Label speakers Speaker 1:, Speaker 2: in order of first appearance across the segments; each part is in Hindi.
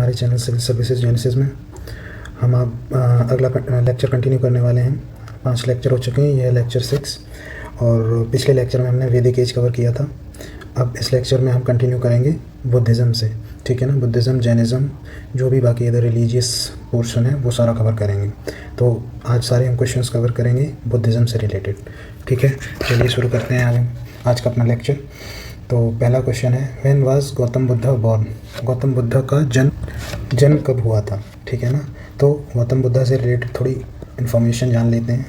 Speaker 1: हमारे चैनल सिविल सर्विसेज जेनेसिस में हम आप अगला लेक्चर कंटिन्यू करने वाले हैं। 5 लेक्चर हो चुके हैं, यह लेक्चर 6 और पिछले लेक्चर में हमने वैदिक एज कवर किया था। अब इस लेक्चर में हम कंटिन्यू करेंगे बुद्धिज़्म से, ठीक है ना। बुद्धिज़्म, जैनिज़्म, जो भी बाकी इधर रिलीजियस पोर्शन है वो सारा कवर करेंगे। तो आज सारे हम क्वेश्चंस कवर करेंगे बुद्धिज़्म से रिलेटेड, ठीक है। चलिए शुरू करते हैं आज का अपना लेक्चर। तो पहला क्वेश्चन है, when was Gautam Buddha born? Gautam Buddha का जन्म कब हुआ था, ठीक है ना। तो गौतम बुद्ध से रिलेटेड थोड़ी इन्फॉर्मेशन जान लेते हैं।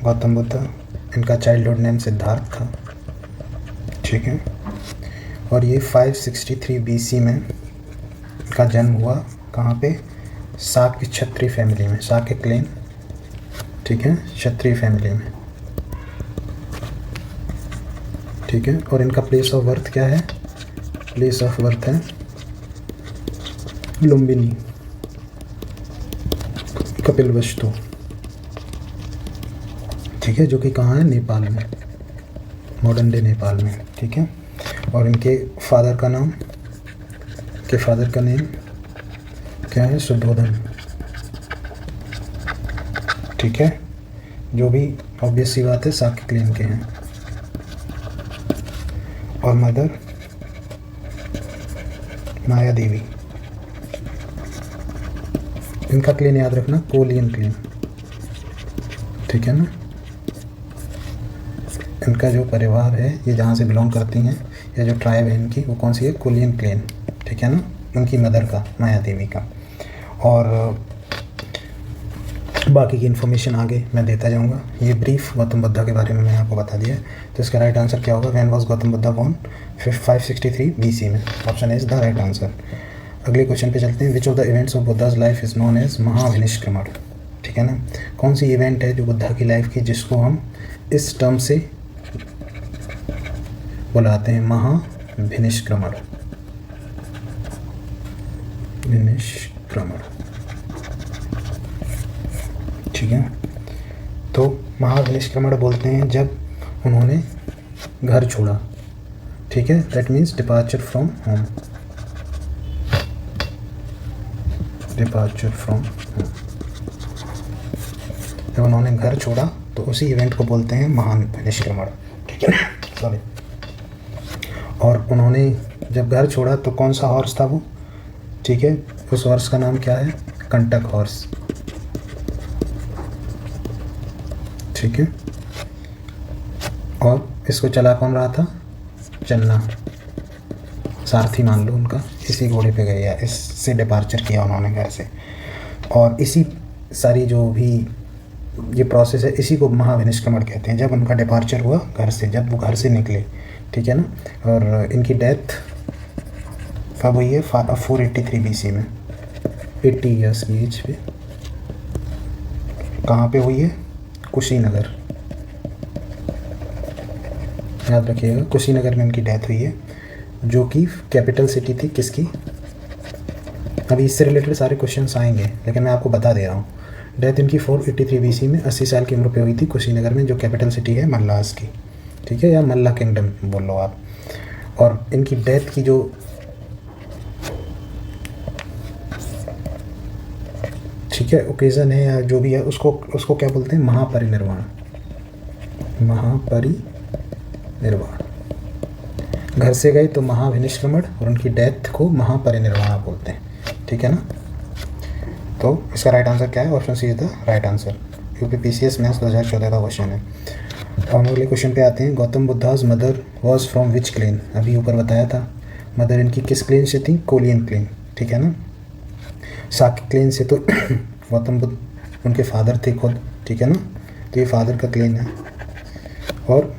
Speaker 1: गौतम बुद्ध, इनका चाइल्डहुड नेम सिद्धार्थ था, ठीक है। और ये 563 BC में इनका जन्म हुआ। कहाँ पे? शाक्य क्षत्रिय फैमिली में, शाक्य क्लेन, ठीक है, क्षत्रिय फैमिली में, ठीक है। और इनका प्लेस ऑफ बर्थ क्या है? प्लेस ऑफ बर्थ है लुम्बिनी, कपिलवस्तु, ठीक है, जो कि कहाँ है? नेपाल में, मॉडर्न डे नेपाल में, ठीक है। और इनके फादर का नाम, के फादर का नेम क्या है? शुद्धोधन, ठीक है, जो भी ऑब्वियस सी बात है शाक्य क्लेन के हैं। और मदर माया देवी। इनका क्लेन याद रखना, कोलियन क्लेन, ठीक है ना। इनका जो परिवार है, ये जहाँ से बिलोंग करती हैं, या जो ट्राइब है इनकी, वो कौन सी है? कोलियन क्लेन, ठीक है ना। उनकी मदर का, माया देवी का। और बाकी की इन्फॉर्मेशन आगे मैं देता जाऊंगा। ये ब्रीफ गौतम बुद्ध के बारे में मैंने आपको बता दिया है। तो इसका राइट आंसर क्या होगा? When was Gautam Buddha born? 563 BC में। Option is the right answer. अगले क्वेश्चन पे चलते हैं। Which of the events of Buddha's life is known as Mahabhinishkramana, ठीक है ना। कौन सी इवेंट है जो बुद्धा की लाइफ की, जिसको हम इस टर्म से बुलाते हैं महाविनिष्क्रमण? विनिष्क्रमण, ठीक है। तो महाविनिष्क्रमण बोलते हैं जब उन्होंने घर छोड़ा, ठीक है। That means departure from home, departure from home. जब उन्होंने घर छोड़ा तो उसी इवेंट को बोलते हैं महाविनिष्क्रमण, ठीक है, सॉरी। और उन्होंने जब घर छोड़ा तो कौन सा हॉर्स था वो, ठीक है, उस हॉर्स का नाम क्या है? कंटक हॉर्स, ठीक है। और इसको चला कौन रहा था? चन्ना, सारथी मान लो उनका। इसी घोड़े पे गए या इससे डिपार्चर किया उन्होंने घर से। और इसी सारी जो भी ये प्रोसेस है, इसी को महाविनिष्क्रमण कहते हैं। जब उनका डिपार्चर हुआ घर से, जब वो घर से निकले, ठीक है ना। और इनकी डेथ कब हुई है? 483 BC में, 80 ईयर्स की एज पे। कहाँ पे हुई है? कुशीनगर, याद रखिएगा, कुशीनगर में इनकी डेथ हुई है, जो कि कैपिटल सिटी थी किसकी? अभी इससे रिलेटेड सारे क्वेश्चंस आएंगे, लेकिन मैं आपको बता दे रहा हूँ। डेथ इनकी 483 BC में 80 साल की उम्र पे हुई थी कुशीनगर में, जो कैपिटल सिटी है मल्लास की, ठीक है, या मल्ला किंगडम बोल लो आप। और इनकी डेथ की जो ठीक है ओकेज़न है या जो भी है, उसको क्या बोलते हैं? महापरिनिर्वाण, महापरिनिर्वाण। घर से गए तो महाविनिष्क्रमण, और उनकी डेथ को महापरिनिर्वाण बोलते हैं, ठीक है ना। तो इसका राइट आंसर क्या है? Option C is the right answer. UPPCS maths 2014 का क्वेश्चन है। तो हम अगले क्वेश्चन पे आते हैं। Gautam Buddha's mother was from which clan? अभी ऊपर बताया था, मदर इनकी किस क्लेन से थी? कोलियन क्लेन, ठीक है ना। शाक्य क्लेन से तो गौतम बुद्ध उनके फादर थे खुद, ठीक है ना। तो ये फादर का क्लेन है। और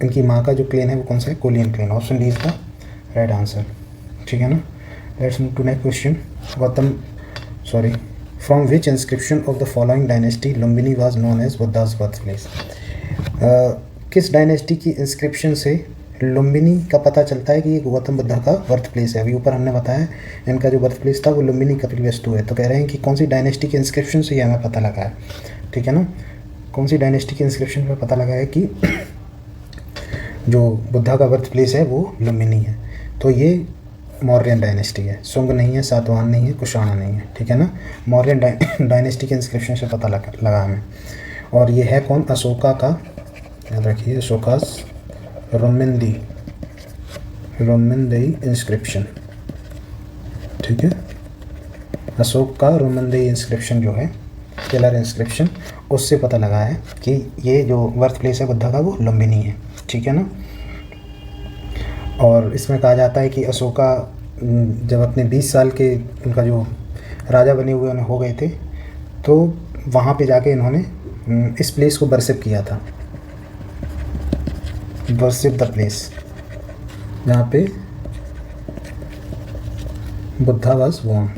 Speaker 1: इनकी माँ का जो क्लेन है वो कौन सा है? Koliyan clan. Option D is the right answer, ठीक है ना। Let's move to next question. From which inscription of the following dynasty Lumbini was known as Buddha's birth place? किस डायनेस्टी की इंस्क्रिप्शन से लुम्बिनी का पता चलता है कि ये गौतम बुद्ध का बर्थ प्लेस है? अभी ऊपर हमने बताया इनका जो बर्थ प्लेस था वो लुम्बिनी कपिलवस्तु है। तो कह रहे हैं कि कौन सी डायनेस्टी के इंस्क्रिप्शन से ये हमें पता लगा है, ठीक है ना। कौन सी डायनेस्टी के इंस्क्रिप्शन पर पता लगा है कि जो बुद्धा का बर्थ प्लेस है वो लुम्बिनी है? तो ये मौर्यन डायनेस्टी है, सुंग नहीं है, सातवाहन नहीं है, कुषाण नहीं है, ठीक है ना। मौर्यन डायनेस्टी के इंस्क्रिप्शन से पता लगा हमें। और ये है कौन? अशोका का, याद रखिए, अशोकास रोमनदेई इंस्क्रिप्शन, ठीक है। अशोक का रोमनदेई इंस्क्रिप्शन जो है, पिलर इंस्क्रिप्शन, उससे पता लगा है कि ये जो बर्थ प्लेस है बुद्धा का वो लुम्बिनी है, ठीक है ना। और इसमें कहा जाता है कि अशोका जब अपने 20 साल के उनका जो राजा बने हुए उन्हें हो गए थे, तो वहाँ पे जाके इन्होंने इस प्लेस को वर्शिप किया था, वर्शिप द प्लेस जहाँ पे बुद्धा वाज बोर्न,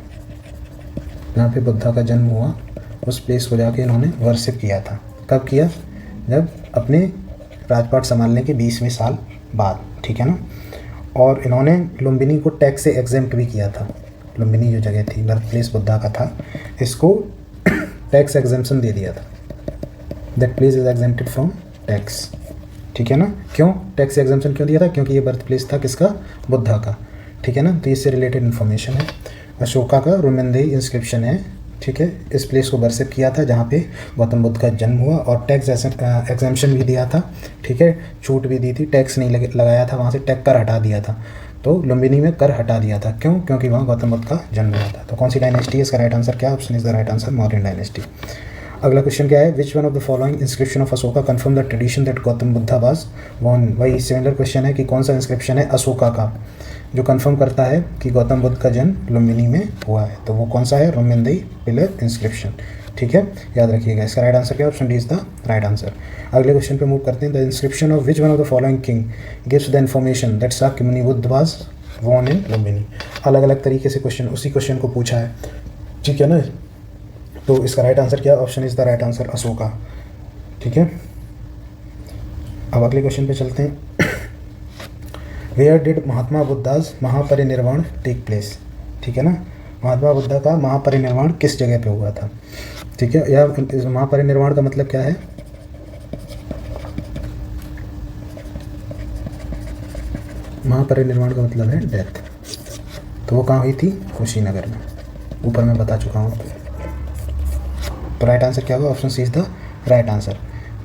Speaker 1: जहाँ पे बुद्धा का जन्म हुआ, उस प्लेस को जाके इन्होंने वर्शिप किया था। कब किया? जब अपने राजपाट संभालने के 20वें साल बाद, ठीक है ना। और इन्होंने लुम्बिनी को टैक्स से एग्जेम्प्ट भी किया था। लुम्बिनी जो जगह थी, बर्थ प्लेस बुद्धा का था, इसको टैक्स एग्जेम्पशन दे दिया था। That place is exempted from tax, ठीक है ना। क्यों टैक्स एग्जेम्पशन क्यों दिया था? क्योंकि ये बर्थ प्लेस था किसका? बुद्धा का, ठीक है ना। तो इससे रिलेटेड इन्फॉर्मेशन है। अशोका का रोमनदेई इंस्क्रिप्शन है, ठीक है। इस प्लेस को वर्शिप किया था जहाँ पे गौतम बुद्ध का जन्म हुआ, और टैक्स एग्जेम्पशन भी दिया था, ठीक है। छूट भी दी थी, टैक्स नहीं लगाया था, वहाँ से टैक्स कर हटा दिया था। तो लुम्बिनी में कर हटा दिया था, क्यों? क्योंकि वहाँ गौतम बुद्ध का जन्म हुआ था। तो कौन सी डायनेस्टी है? इसका राइट आंसर क्या? Option is the right answer, Mauryan dynasty. अगला क्वेश्चन क्या है? Which one of the following inscription of Ashoka confirm the tradition that Gautam Buddha was born. वही सिमिलर क्वेश्चन है कि कौन सा इंस्क्रिप्शन है अशोका का जो कंफर्म करता है कि गौतम बुद्ध का जन्म लुम्बिनी में हुआ है। तो वो कौन सा है? रोमनदेई पिलर इंस्क्रिप्शन, ठीक है। याद रखिएगा। इसका राइट आंसर क्या? Option D is the right answer. अगले क्वेश्चन पे मूव करते हैं। The inscription of which one of the following king gives the information that Shakyamuni Buddha was born in Lumbini. अलग अलग तरीके से क्वेश्चन, उसी क्वेश्चन को पूछा है, ठीक है ना। तो इसका राइट आंसर क्या? Option is the right answer, Ashoka, ठीक है। अब अगले क्वेश्चन पे चलते हैं। Where did Mahatma Buddha's Mahaparinirvana take place, ठीक है ना। महात्मा बुद्धा का महापरिनिर्वाण किस जगह पे हुआ था, ठीक है। या महापरिनिर्वाण का मतलब क्या है? महापरिनिर्वाण का मतलब है डेथ। तो वो कहाँ हुई थी? कुशीनगर में, ऊपर मैं बता चुका हूँ। तो राइट आंसर क्या होगा? Option C is the right answer.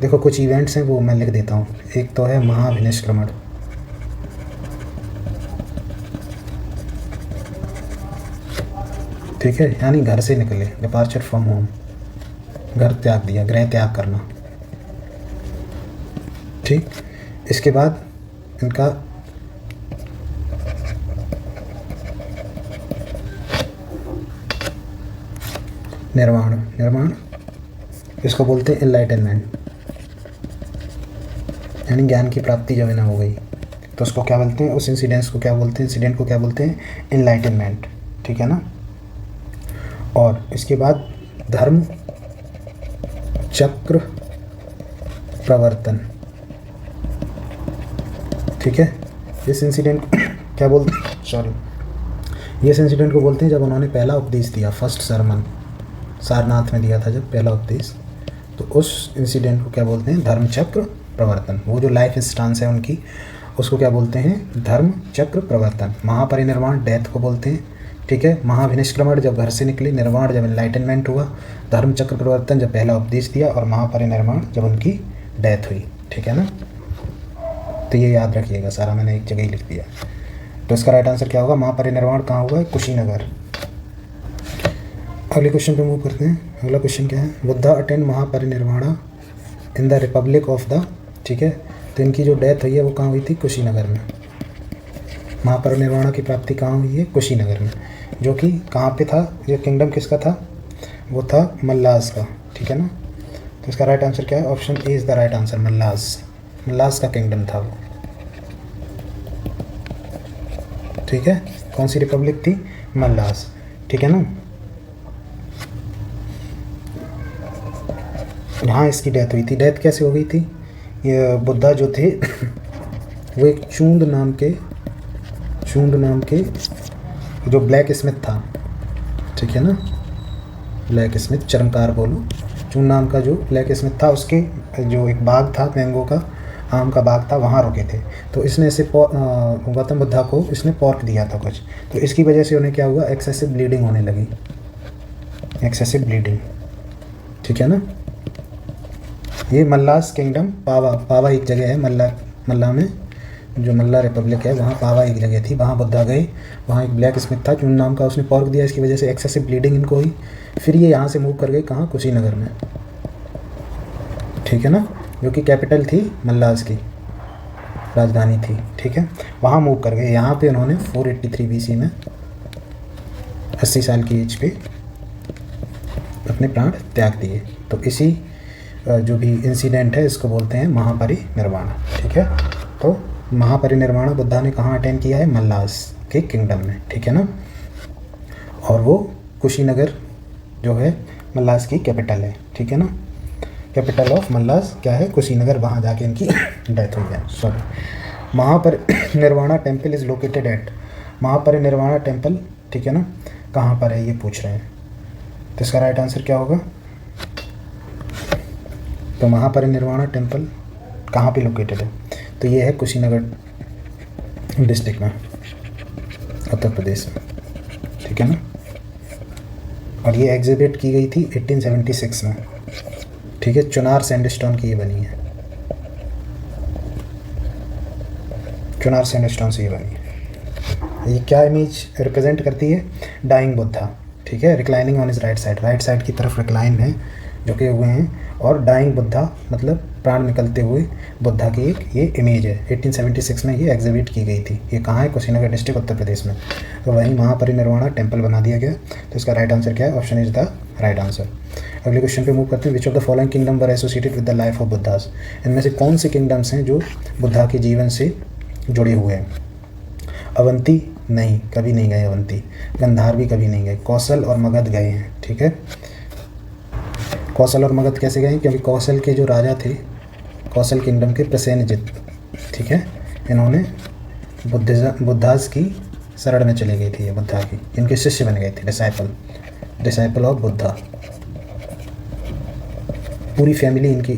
Speaker 1: देखो कुछ इवेंट्स हैं वो मैं लिख देता हूँ। एक तो है महाविनिष्क्रमण, ठीक है, यानी घर से निकले, डिपार्चर फ्रॉम होम, घर त्याग दिया, गृह त्याग करना, ठीक। इसके बाद इनका निर्वाण, इसको बोलते हैं एनलाइटनमेंट, यानी ज्ञान की प्राप्ति जब इन्हें हो गई तो उसको क्या बोलते हैं? उस इंसिडेंट को क्या बोलते हैं? एनलाइटनमेंट, ठीक है ना। और इसके बाद धर्म चक्र प्रवर्तन, ठीक है। इस इंसिडेंट क्या बोलते हैं? इस इंसिडेंट को बोलते हैं जब उन्होंने पहला उपदेश दिया, फर्स्ट सरमन सारनाथ में दिया था जब पहला उपदेश, तो उस इंसिडेंट को क्या बोलते हैं? धर्म चक्र प्रवर्तन। वो जो लाइफ स्टांस है उनकी, उसको क्या बोलते हैं? धर्म चक्र प्रवर्तन। महापरिनिर्वाण डेथ को बोलते हैं, ठीक है। महाविनिष्क्रमण जब घर से निकले, निर्वाण जब एनलाइटनमेंट हुआ, धर्म चक्र प्रवर्तन जब पहला उपदेश दिया, और महापरिनिर्वाण जब उनकी डेथ हुई, ठीक है ना। तो ये याद रखिएगा, सारा मैंने एक जगह ही लिख दिया। तो इसका राइट आंसर क्या होगा? महापरिनिर्वाण कहाँ हुआ है? कुशीनगर। अगले क्वेश्चन पे मूव करते हैं। अगला क्वेश्चन क्या है? Buddha attend Mahaparinirvana in the Republic of the, ठीक है। तो इनकी जो डेथ हुई है वो कहाँ हुई थी? कुशीनगर में। महापरिनिर्वाणा की प्राप्ति कहाँ हुई है? कुशीनगर में, जो कि कहाँ पे था? ये किंगडम किसका था? वो था मल्लास का, ठीक है ना। तो इसका राइट आंसर क्या है? Option A is the right answer, Mallas का किंगडम था वो, ठीक है। कौन सी रिपब्लिक थी? मल्लास, ठीक है ना। यहाँ इसकी डेथ हुई थी। डेथ कैसे हो गई थी? ये बुद्धा जो थे वो एक चूंद नाम के जो ब्लैक स्मिथ था, ठीक है ना। ब्लैक स्मिथ, चरमकार बोलो, चूंद नाम का जो ब्लैक स्मिथ था, उसके जो एक बाग था मैंगो का, आम का बाग था, वहाँ रुके थे। तो इसने इसे गौतम बुद्धा को इसने पॉर्क दिया था कुछ, तो इसकी वजह से उन्हें क्या हुआ, एक्सेसिव ब्लीडिंग होने लगी, एक्सेसिव ब्लीडिंग, ठीक है ना। ये मल्लास किंगडम, पावा एक जगह है, मल्ला में जो मल्ला रिपब्लिक है वहाँ पावा एक जगह थी, वहाँ बुद्धा गए। वहाँ एक ब्लैक स्मिथ था, चून नाम का, उसने पॉर्क दिया, इसकी वजह से एक्सेसिव ब्लीडिंग इनको हुई। फिर ये यहाँ से मूव कर गए कहाँ, कुशीनगर में, ठीक है ना, जो कि कैपिटल थी मल्लास की, राजधानी थी, ठीक है। वहाँ मूव कर गए। यहाँ पे उन्होंने 483 BC में 80 साल की एज पे अपने प्राण त्याग दिए। तो इसी जो भी इंसिडेंट है इसको बोलते हैं महापरिनिर्वाण, ठीक है। तो महापरिनिर्वाण बुद्धा ने कहाँ अटेंड किया है, मल्लास के किंगडम में, ठीक है ना। और वो कुशीनगर जो है मल्लास की कैपिटल है, ठीक है ना। कैपिटल ऑफ मल्लास क्या है, कुशीनगर, वहाँ जाके इनकी डेथ हुई है। Sorry, Mahaparinirvana temple is located at, Mahaparinirvana temple, ठीक है ना, कहाँ पर है ये पूछ रहे हैं। तो इसका राइट आंसर क्या होगा, तो महापरिनिर्वाणा टेम्पल कहाँ पे लोकेटेड है, तो ये है कुशीनगर डिस्ट्रिक्ट में, उत्तर प्रदेश में, ठीक है ना। और ये एग्जिबिट की गई थी 1876 में, ठीक है। चुनार सैंडस्टोन की ये बनी है, चुनार सैंडस्टोन से ये बनी है। ये क्या इमेज रिप्रेजेंट करती है, डाइंग बुद्धा, ठीक है, reclining on is right side की तरफ रिक्लाइन है, झुके हुए हैं, और डाइंग बुद्धा मतलब प्राण निकलते हुए बुद्धा की एक ये इमेज है। 1876 में ये एग्जिबिट की गई थी। ये कहाँ है, कुशीनगर डिस्ट्रिक्ट, उत्तर प्रदेश में। तो वहीं महापरिनिर्वाणा टेम्पल बना दिया गया। तो इसका राइट आंसर क्या है, option is the right answer. अगले क्वेश्चन पे मूव करते हैं। Which of the following kingdom were associated with the life of Buddhas, इनमें से कौन से किंगडम्स हैं जो बुद्धा के जीवन से जुड़े हुए हैं। अवंती नहीं, कभी नहीं गए अवंती। गंधार भी कभी नहीं गए। कौशल और मगध गए हैं, ठीक है। कौशल और मगध कैसे गए, क्योंकि कौशल के जो राजा थे, कौशल किंगडम के प्रसेनजित, ठीक है, इन्होंने बुद्धास की शरण में चले गए थे, ये बुद्धा की, इनके शिष्य बन गए थे, डिसाइपल ऑफ बुद्धा। पूरी फैमिली इनकी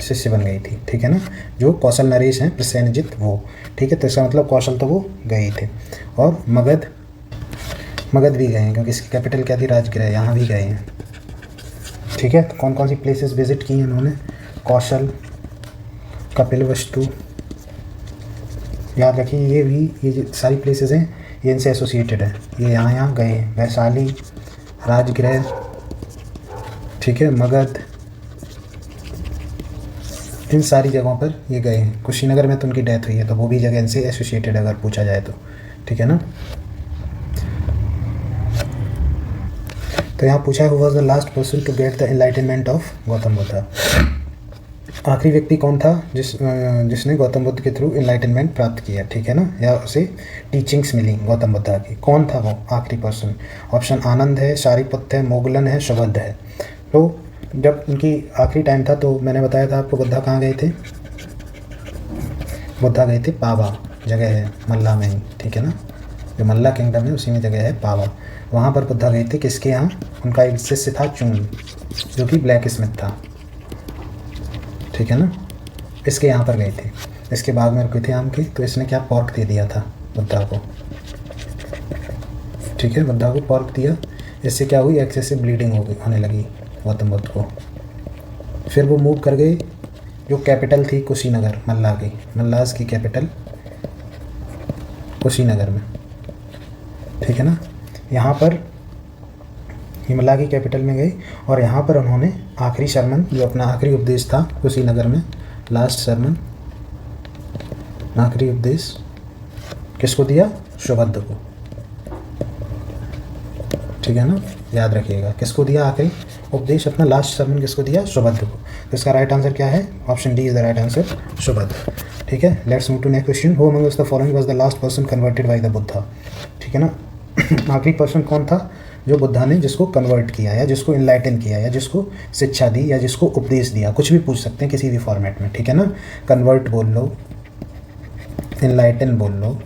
Speaker 1: शिष्य बन गई थी, ठीक है ना। जो कौशल नरेश हैं, प्रसेनजित वो, ठीक है। तो इसका मतलब कौशल तो वो गए थे। और मगध भी गए हैं, क्योंकि इसकी कैपिटल क्या थी, राजगृह, यहाँ भी गए हैं, ठीक है। तो कौन कौन सी प्लेसेस विजिट की हैं उन्होंने, कौशल, कपिलवस्तु, याद रखिए। ये जो सारी प्लेसेस हैं ये इनसे एसोसिएटेड है, ये यहाँ गए हैं। वैशाली, राजगृह, ठीक है, मगध, इन सारी जगहों पर ये गए हैं। कुशीनगर में तो उनकी डेथ हुई है, तो वो भी जगह इनसे एसोसिएटेड अगर पूछा जाए तो, ठीक है ना। तो यहाँ पूछा है, who was the last person to get the enlightenment of Gautam Buddha. आखिरी व्यक्ति कौन था जिसने गौतम बुद्ध के थ्रू एनलाइटनमेंट प्राप्त किया, ठीक है ना, या उसे टीचिंग्स मिली गौतम बुद्धा की। कौन था वो आखिरी पर्सन। ऑप्शन आनंद है, शारिपुत्र है, मोगलन है, सुबुद्ध है। तो जब उनकी आखिरी टाइम था तो मैंने बताया था आपको, बुद्धा कहाँ गए थे, बुद्धा गए थे पावा, जगह है मल्ला में ही, ठीक है ना, जो मल्ला किंगडम है उसी में जगह है पावा। वहाँ पर बुद्धा गए थे, किसके यहाँ, उनका एक शिष्य था चून, जो कि ब्लैक स्मिथ था, ठीक है ना, इसके यहाँ पर गए थे। इसके बाग में रुके थे आम के, तो इसने क्या पॉर्क दे दिया था बुद्धा को, ठीक है, बुद्धा को पॉर्क दिया। इससे क्या हुई, एक्सेसिव ब्लीडिंग होने लगी गौतम बुद्ध को। फिर वो मूव कर गए, जो कैपिटल थी कुशीनगर, मल्लास की कैपिटल कुशीनगर में, ठीक है ना। यहाँ पर हिमला की कैपिटल में गए, और यहाँ पर उन्होंने आखिरी सरमन, जो अपना आखिरी उपदेश था कुशीनगर में, लास्ट सरमन, आखिरी उपदेश किसको दिया, सुबुद्ध को, ठीक है ना, याद रखिएगा। किसको दिया आखिरी उपदेश अपना, लास्ट सरमन किसको दिया, सुबुद्ध को। तो इसका राइट आंसर क्या है, option D is the right answer, Subuddha, ठीक है। Let's move to next question. Who among the following was the last person converted by the Buddha, ठीक है ना। आखिरी पर्सन कौन था जो बुद्धा ने, जिसको कन्वर्ट किया, या जिसको इनलाइटन किया, या जिसको शिक्षा दी, या जिसको उपदेश दिया, कुछ भी पूछ सकते हैं किसी भी फॉर्मेट में, ठीक है ना। कन्वर्ट बोल लो, इनलाइटन बोल लो,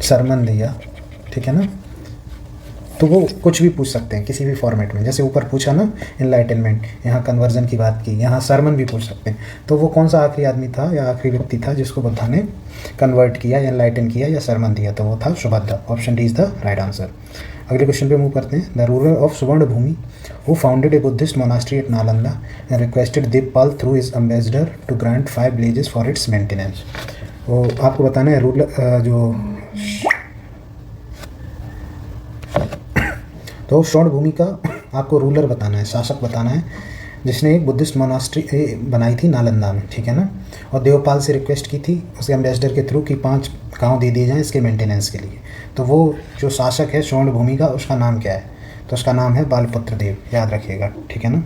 Speaker 1: सरमन दिया, ठीक है ना, तो वो कुछ भी पूछ सकते हैं किसी भी फॉर्मेट में, जैसे ऊपर पूछा ना इनलाइटनमेंट, यहाँ कन्वर्जन की बात की, यहाँ सरमन भी पूछ सकते हैं। तो वो कौन सा आखिरी आदमी था या आखिरी व्यक्ति था जिसको बुद्धा ने कन्वर्ट किया या इनलाइटन किया या सरमन दिया? तो वो था Subhadra. Option D is the right answer. अगले क्वेश्चन पे मूव करते हैं। The ruler of Suvarna Bhumi who founded a Buddhist monastery at Nalanda and requested Devapala through his ambassador to grant 5 villages for its maintenance. वो आपको बताना है रूलर जो तो स्वर्ण भूमि का आपको रूलर बताना है, शासक बताना है, जिसने एक बुद्धिस्ट मोनास्ट्री बनाई थी नालंदा में, ठीक है ना। और देवपाल से रिक्वेस्ट की थी उसके एम्बेसडर के थ्रू कि 5 गांव दे दिए जाएं इसके मेंटेनेंस के लिए। तो वो जो शासक है स्वर्ण भूमि का, उसका नाम क्या है? तो उसका नाम है बालपुत्र देव, याद रखिएगा, ठीक है ना।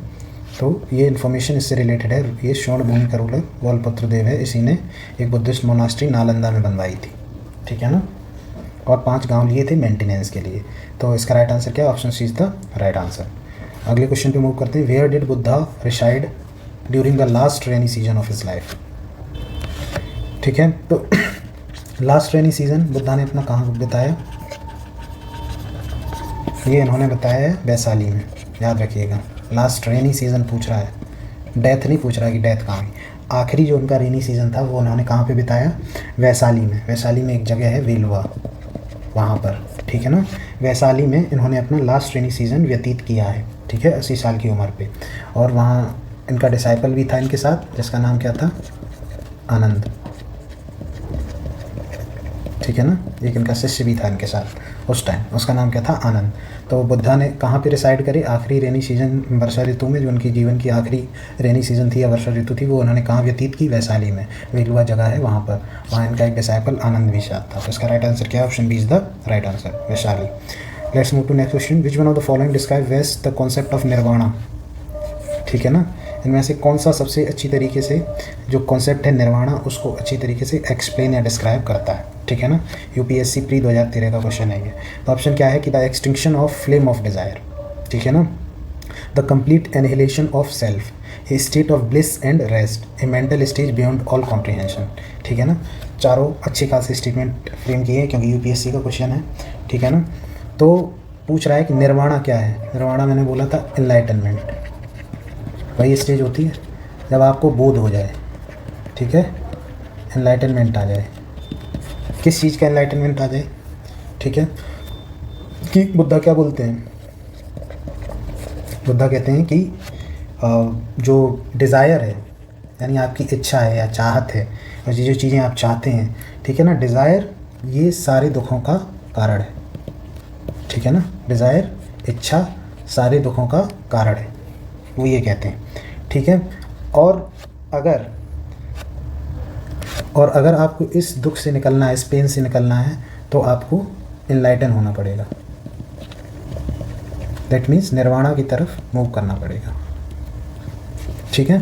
Speaker 1: तो ये इन्फॉर्मेशन इससे रिलेटेड है। ये स्वर्ण भूमि का रूलर बालपुत्र देव है, इसी ने एक बुद्धिस्ट मोनास्ट्री नालंदा में बनवाई थी, ठीक है ना। और 5 गांव लिए थे मेंटेनेंस के लिए। तो इसका राइट आंसर क्या है? Option C is the right answer. अगले क्वेश्चन पे मूव करते हैं। Where did Buddha reside during the last rainy season of his life? ठीक है, तो लास्ट रेनी सीजन बुद्धा ने अपना कहाँ बिताया? ये इन्होंने बताया है वैशाली में, याद रखिएगा। लास्ट रेनी सीजन पूछ रहा है, डेथ नहीं पूछ रहा है कि डेथ कहाँ है। आखिरी जो उनका रेनी सीजन था वो उन्होंने कहाँ पे बिताया? वैशाली में। वैशाली में एक जगह है वेलवा, वहाँ पर, ठीक है ना। वैशाली में इन्होंने अपना लास्ट रेनी सीजन व्यतीत किया है, ठीक है, 80 साल की उम्र पे। और वहाँ इनका डिसाइपल भी था इनके साथ, जिसका नाम क्या था? आनंद, ठीक है ना। एक इनका शिष्य भी था इनके साथ उस टाइम, उसका नाम क्या था? आनंद। तो बुद्धा ने कहाँ पे रिसाइड करे? आखिरी रेनी सीजन वर्षा ऋतु में, जो उनकी जीवन की आखिरी रेनी सीजन थी या वर्षा ऋतु थी, वो उन्होंने कहाँ व्यतीत की? वैशाली में। वेलुआ जगह है वहाँ पर, वहाँ इनका एक डिसाइपल आनंद भी साथ था। तो इसका राइट आंसर क्या है? Option B is the right answer, Vaishali. Let's move to next question. Which one of the following describe best the concept of nirvana? ठीक है ना। इनमें से कौन सा सबसे अच्छी तरीके से जो कॉन्सेप्ट है निर्वाणा उसको अच्छी तरीके से एक्सप्लेन या डिस्क्राइब करता है? ठीक है ना। यूपीएससी प्री 2013 का क्वेश्चन है ये। तो ऑप्शन क्या है कि the extinction of flame of desire, ठीक है ना, the complete annihilation of self, A state of bliss and rest, A mental stage beyond all comprehension. ठीक है ना। चारों अच्छी खासी स्टेटमेंट फ्रेम किए हैं क्योंकि यूपीएससी का क्वेश्चन है, ठीक है ना। तो पूछ रहा है कि निर्वाणा क्या है? निर्वाणा मैंने बोला था एनलाइटनमेंट, वही स्टेज होती है जब आपको बोध हो जाए, ठीक है, एनलाइटनमेंट आ जाए। किस चीज़ का एनलाइटनमेंट आ जाए? ठीक है, कि बुद्धा क्या बोलते हैं? बुद्धा कहते हैं कि जो डिज़ायर है, यानी आपकी इच्छा है या चाहत है, और ये जो चीज़ें आप चाहते हैं, ठीक है ना, डिज़ायर ये सारे दुखों का कारण है, ठीक है ना। डिज़ायर, इच्छा सारे दुखों का कारण है, वो ये कहते हैं, ठीक है। और अगर आपको इस दुख से निकलना है, इस पेन से निकलना है, तो आपको इनलाइटन होना पड़ेगा। दैट मीन्स निर्वाणा की तरफ मूव करना पड़ेगा, ठीक है।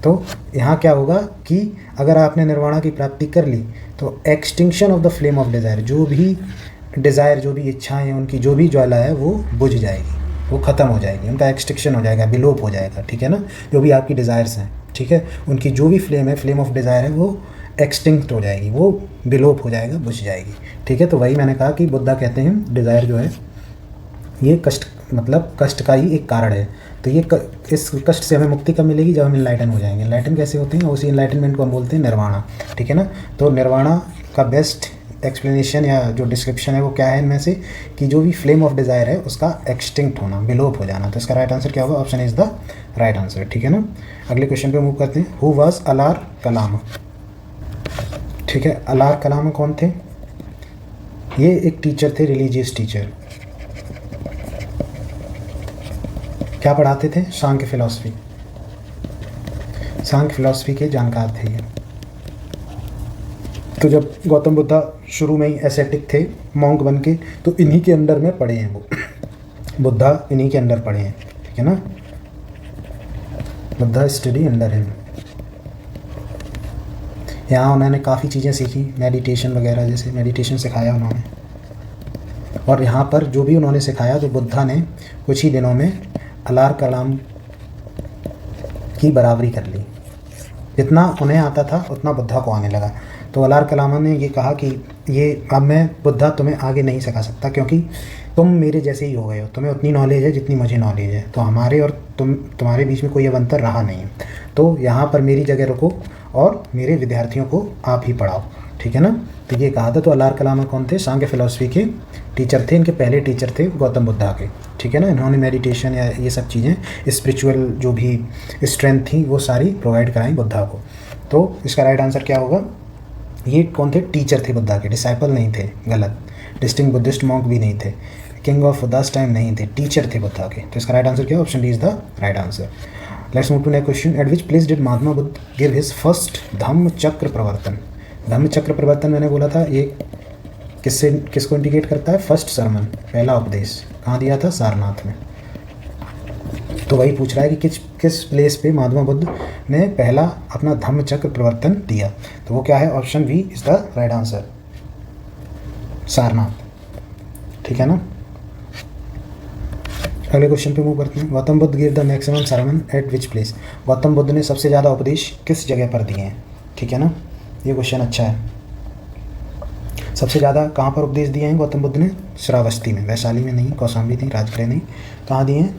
Speaker 1: तो यहाँ क्या होगा कि अगर आपने निर्वाणा की प्राप्ति कर ली तो extinction of the flame of desire, जो भी डिज़ायर, जो भी इच्छाएं हैं, उनकी जो भी ज्वाला है वो बुझ जाएगी, वो ख़त्म हो जाएगी, उनका एक्सटिंक्शन हो जाएगा, विलोप हो जाएगा, ठीक है ना। जो भी आपकी डिज़ायर्स हैं, ठीक है, उनकी जो भी फ्लेम है, फ्लेम ऑफ डिज़ायर है, वो एक्सटिंक्ट हो जाएगी, वो विलोप हो जाएगा, बुझ जाएगी, ठीक है। तो वही मैंने कहा कि बुद्धा कहते हैं डिज़ायर जो है ये कष्ट, मतलब कष्ट का ही एक कारण है। तो ये इस कष्ट से हमें मुक्ति कब मिलेगी? जब हम इनलाइटन हो जाएंगे। इनलाइटन कैसे होते हैं? उसी इनलाइटनमेंट को हम बोलते हैं निर्वाणा, ठीक है ना। तो निर्वाणा का बेस्ट एक्सप्लेनेशन या जो डिस्क्रिप्शन है वो क्या है इनमें से, कि जो भी फ्लेम ऑफ डिज़ायर है उसका एक्सटिंक्ट होना, विलोप हो जाना। तो इसका राइट आंसर क्या होगा? Option is the right answer, ठीक है ना। अगले क्वेश्चन पे मूव करते हैं। Who was Alara Kalama? ठीक है, अलार कलामा कौन थे? ये एक टीचर थे, रिलीजियस टीचर। क्या पढ़ाते थे? सांख्य फिलॉसफी, सांख्य फिलॉसफी के जानकार थे ये। तो जब गौतम बुद्धा शुरू में ही एसेटिक थे, मॉन्क बन के, तो इन्हीं के अंडर में पढ़े हैं वो बुद्धा इन्हीं के अंडर पढ़े हैं, ठीक है ना। Buddha study under him. यहाँ उन्होंने काफ़ी चीज़ें सीखी, मेडिटेशन वगैरह, जैसे मेडिटेशन सिखाया उन्होंने। और यहाँ पर जो भी उन्होंने सिखाया, तो बुद्धा ने कुछ ही दिनों में अलार कलाम की बराबरी कर ली। जितना उन्हें आता था उतना बुद्धा को आने लगा। तो अलार कलामा ने ये कहा कि ये अब मैं बुद्धा तुम्हें आगे नहीं सिखा सकता, क्योंकि तुम मेरे जैसे ही हो गए हो, तुम्हें उतनी नॉलेज है जितनी मुझे नॉलेज है, तो हमारे और तुम्हारे बीच में कोई अब अंतर रहा नहीं है, तो यहाँ पर मेरी जगह रुको और मेरे विद्यार्थियों को आप ही पढ़ाओ, ठीक है ना। तो ये कहा था। तो अलार कलामा कौन थे? सांख्य फिलॉसफी के टीचर थे, इनके पहले टीचर थे गौतम बुद्धा के, ठीक है ना। इन्होंने मेडिटेशन या ये सब चीज़ें, स्पिरिचुअल जो भी स्ट्रेंथ थी वो सारी प्रोवाइड कराई बुद्धा को। तो इसका राइट आंसर क्या होगा? ये कौन थे? टीचर थे बुद्धा के, डिसाइपल नहीं थे, गलत। डिस्टिंक्ट बुद्धिस्ट मॉन्क भी नहीं थे, किंग ऑफ दस टाइम नहीं थे, टीचर थे बुद्धा के। तो इसका राइट आंसर क्या है? Option D is the right answer. Let's move to next question. At which place did Mahatma Buddha give his first Dhamma Chakra Pravartan? धम्म चक्र प्रवर्तन मैंने बोला था ये किसको इंडिकेट करता है? फर्स्ट सरमन, पहला उपदेश कहाँ दिया था? सारनाथ में। तो वही पूछ रहा है कि किस प्लेस पे महात्मा बुद्ध ने पहला अपना धम्म चक्र प्रवर्तन दिया। तो वो क्या है? Option B is the right answer, Sarnath, ठीक है ना। अगले क्वेश्चन पे मूव करते हैं। Gautam Buddha give the maximum sermon at which place? Gautam Buddha ने सबसे ज़्यादा उपदेश किस जगह पर दिए हैं, ठीक है ना। ये क्वेश्चन अच्छा है। सबसे ज़्यादा कहाँ पर उपदेश दिए हैं गौतम बुद्ध ने? श्रावस्ती में, वैशाली में नहीं, कौशाम्बी नहीं, राजगृह नहीं, कहाँ दिए हैं?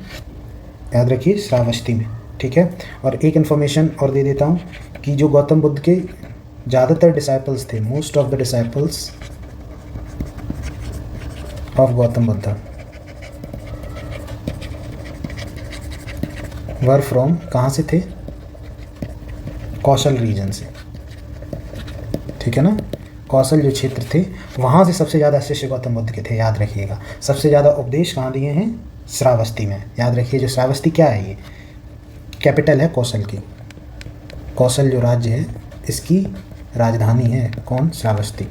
Speaker 1: याद रखिए, श्रावस्ती में, ठीक है। और एक इन्फॉर्मेशन और दे देता हूँ कि जो गौतम बुद्ध के ज़्यादातर डिसाइपल्स थे, most of the disciples of Gautam Buddha were from, कहाँ से थे? कौशल रीजन से, ठीक है ना। कौशल जो क्षेत्र थे वहाँ से सबसे ज़्यादा शिष्य गौतम बुद्ध के थे, याद रखिएगा। सबसे ज़्यादा उपदेश कहाँ दिए हैं? श्रावस्ती में, याद रखिए। जो श्रावस्ती क्या है? ये कैपिटल है कौशल की। कौशल जो राज्य है इसकी राजधानी है कौन? श्रावस्ती।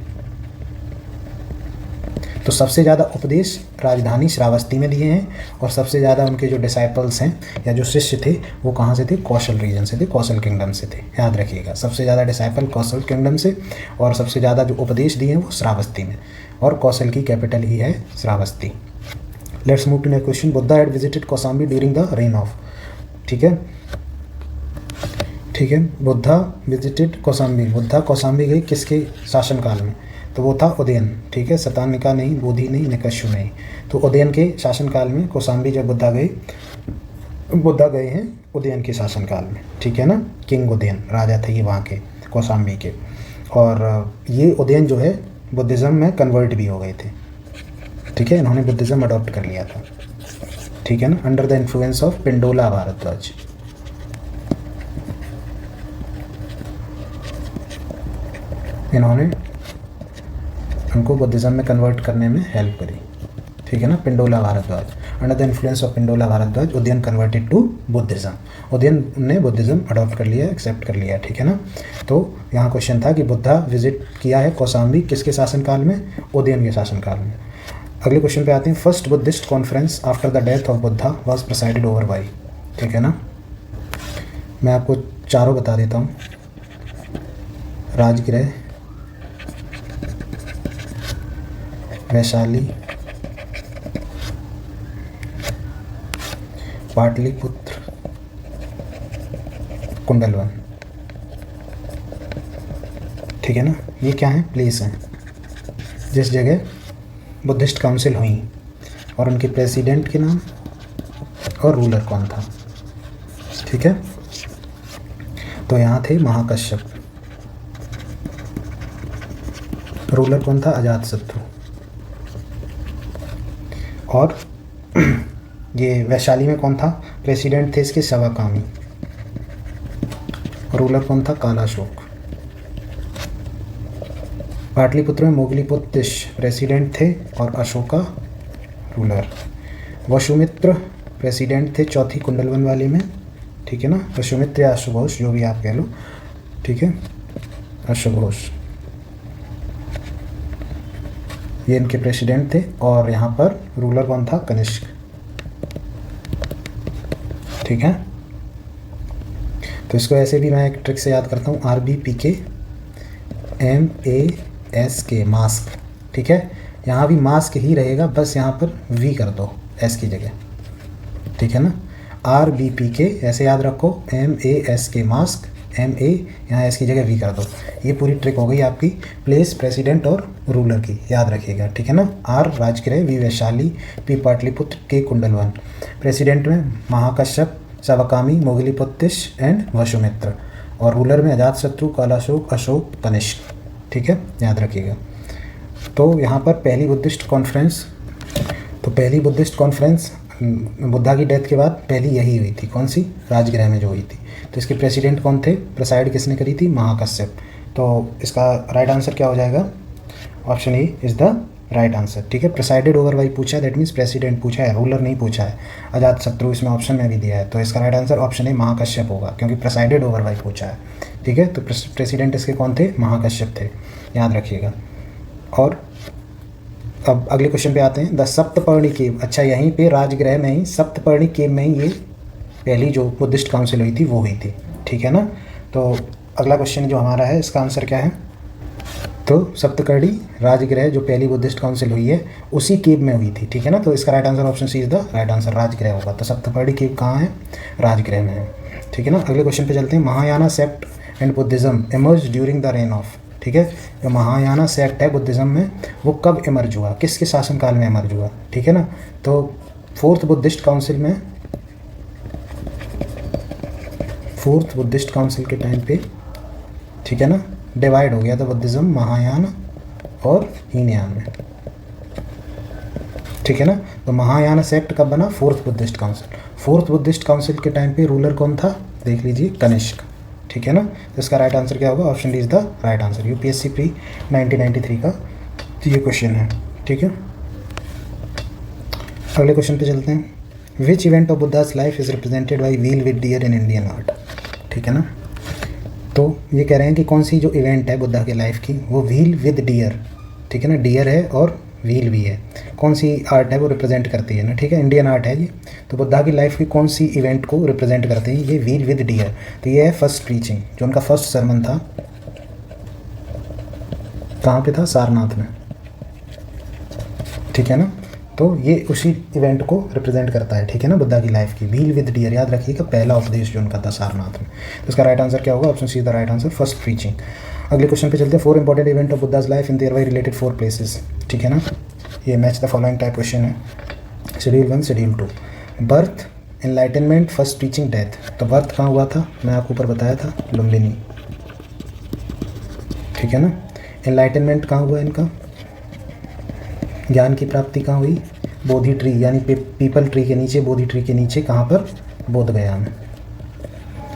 Speaker 1: तो सबसे ज़्यादा उपदेश राजधानी श्रावस्ती में दिए हैं, और सबसे ज़्यादा उनके जो डिसाइपल्स हैं या जो शिष्य थे वो कहाँ से थे? कौशल रीजन से थे, कौशल किंगडम से थे, याद रखिएगा। सबसे ज़्यादा डिसाइपल कौशल किंगडम से, और सबसे ज़्यादा जो उपदेश दिए हैं वो श्रावस्ती में, और कौशल की कैपिटल ही है Shravasti. Let's move to next question. Buddha had visited Kaushambi during the reign of, ठीक है, ठीक है। बुद्धा विजिटेड कौशाम्बी, बुद्धा कौशाम्बी गए किसके शासनकाल में? तो वो था उदयन, ठीक है। शतानिका नहीं, बोधि नहीं, निकष्यु नहीं। तो उदयन के शासनकाल में कौशाम्बी जब बुद्धा गए हैं उदयन के शासनकाल में, ठीक है ना। किंग उदयन राजा थे ये वहाँ के, कौशाम्बी के। और ये उदयन जो है बुद्धिज़्म में कन्वर्ट भी हो गए थे, ठीक है। इन्होंने बुद्धिज़्म अडॉप्ट कर लिया था, ठीक है ना, under the influence of Pindola Bharadwaj. इन्होंने उनको बुद्धिज़्म में कन्वर्ट करने में हेल्प करी, ठीक है ना, Pindola Bharadwaj. Under the influence of Pindola Bharadwaj Udayan converted to Buddhism. Udayan ने बुद्धिज़्म अडॉप्ट कर लिया, एक्सेप्ट कर लिया, ठीक है ना। तो यहाँ क्वेश्चन था कि बुद्धा विजिट किया है कौशाम्बी किसके शासनकाल में? उदयन के शासनकाल में। अगले क्वेश्चन पे आते हैं। First Buddhist conference after the death of Buddha was presided over by, ठीक है ना। मैं आपको चारों बता देता हूँ। राजगृह, वैशाली, पाटलिपुत्र, कुंडलवन, ठीक है ना। ये क्या है? प्लेस हैं जिस जगह बुद्धिस्ट काउंसिल हुई, और उनके प्रेसिडेंट के नाम और रूलर कौन था, ठीक है। तो यहाँ थे महाकश्यप, रूलर कौन था? अजातशत्रु। और ये वैशाली में कौन था? प्रेसिडेंट थे इसके शवाकामी। रूलर कौन था? कालाशोक। पाटलिपुत्र में मोगलीपुत्र प्रेसिडेंट थे और अशोका रूलर। वसुमित्र प्रेसिडेंट थे चौथी कुंडलवन वाले में, ठीक है ना। वसुमित्र या अश्वघोष जो भी आप कह लो, ठीक है, अश्वघोष ये इनके प्रेसिडेंट थे। और यहाँ पर रूलर कौन था? कनिष्क, ठीक है। तो इसको ऐसे भी मैं एक ट्रिक से याद करता हूँ, RBPK MASK, मास्क, ठीक है। यहाँ भी मास्क ही रहेगा, बस यहाँ पर V कर दो S की जगह, ठीक है ना। RBPK ऐसे याद रखो, MASK मास्क, MA, यहाँ एस की जगह V कर दो। ये पूरी ट्रिक हो गई आपकी प्लेस, प्रेसिडेंट और रूलर की, याद रखिएगा, ठीक है ना। R Rajgriha, V Vaishali, P Pataliputra, K Kundalavana. President में महाकश्यप, सवकामी, मोगलीपुत्तिश एंड वसुमित्र, और रूलर में अजातशत्रु, कालाशोक, अशोक, कनिष्क, ठीक है, याद रखिएगा। तो यहाँ पर पहली बुद्धिस्ट कॉन्फ्रेंस बुद्धा की डेथ के बाद पहली यही हुई थी, कौन सी, राजगृह में जो हुई थी। तो इसके प्रेसिडेंट कौन थे, प्रेसाइड किसने करी थी, महाकश्यप। तो इसका राइट आंसर क्या हो जाएगा, option A is the right answer, ठीक है। प्रेसाइडेड ओवर बाई पूछा है, दैट मीन्स प्रेसिडेंट पूछा है, रूलर नहीं पूछा है। अजातशत्रु इसमें ऑप्शन में भी दिया है, तो इसका right answer option A Mahakashyapa होगा, क्योंकि प्रेसाइडेड ओवर बाई पूछा है, ठीक है। तो प्रेसिडेंट इसके कौन थे, महाकश्यप थे, याद रखिएगा। और अब अगले क्वेश्चन पे आते हैं, द सप्तपर्णी केव। अच्छा, यहीं पे राजगृह में ही सप्तपर्णी केव में ही ये पहली जो बुद्धिस्ट काउंसिल हुई थी वो हुई थी, ठीक है ना। तो अगला क्वेश्चन जो हमारा है इसका आंसर क्या है, तो सप्तपर्णी राजगृह जो पहली बुद्धिस्ट काउंसिल हुई है उसी केव में हुई थी, ठीक है ना। तो इसका right answer option C is the right answer, Rajgriha होगा। तो सप्तपर्णी केव कहाँ है, राजगृह में है, ठीक है ना। अगले क्वेश्चन पे चलते हैं, Mahayana sect and Buddhism emerge during the reign of, ठीक है। जो महायाना सेक्ट है बुद्धिज्म में, वो कब इमर्ज हुआ, किसके शासनकाल में इमर्ज हुआ, ठीक है ना। तो फोर्थ बुद्धिस्ट काउंसिल के टाइम पे, ठीक है ना, डिवाइड हो गया था बुद्धिज्म महायान और हीनयान में, ठीक है ना। तो महायाना सेक्ट कब बना, फोर्थ बुद्धिस्ट काउंसिल के टाइम पे रूलर कौन था, देख लीजिए, कनिष्क, ठीक है ना। तो इसका राइट आंसर क्या होगा, option D is the right answer. UPSC pre 1993 का ये क्वेश्चन है, ठीक है। अगले क्वेश्चन पे चलते हैं, which event of Buddha's life is represented by wheel with deer in Indian art, ठीक है ना। तो ये कह रहे हैं कि कौन सी जो इवेंट है बुद्धा के लाइफ की वो व्हील विद डियर, ठीक है ना, डियर है और व्हील भी है, कौन सी आर्ट है वो रिप्रेजेंट करती है ना, ठीक है, इंडियन आर्ट है ये। तो बुद्धा की लाइफ की कौन सी इवेंट को रिप्रेजेंट करते हैं, ये व्हील विद डियर। तो ये है फर्स्ट प्रीचिंग, जो उनका फर्स्ट सरमन था, कहाँ पे था, सारनाथ में, ठीक है ना। तो ये उसी इवेंट को रिप्रेजेंट करता है, ठीक है ना, बुद्धा की लाइफ की, व्हील विद डियर, याद रखिएगा, पहला उपदेश जो उनका था सारनाथ में। तो इसका राइट आंसर क्या होगा, option C the right answer, first preaching. अगले क्वेश्चन पे चलते हैं, 4 important event of Buddha's life in there by related 4 places, ठीक है ना। ये match the following type question है, schedule 1 schedule 2। Birth, enlightenment, first preaching, death. तो बर्थ कहाँ हुआ था, मैं आपको ऊपर बताया था, लुम्बिनी, ठीक है ना। एनलाइटनमेंट कहाँ हुआ इनका, ज्ञान की प्राप्ति कहाँ हुई, बोधि ट्री यानी पीपल ट्री के नीचे, बोधि ट्री के नीचे, कहाँ पर, बोध गया में।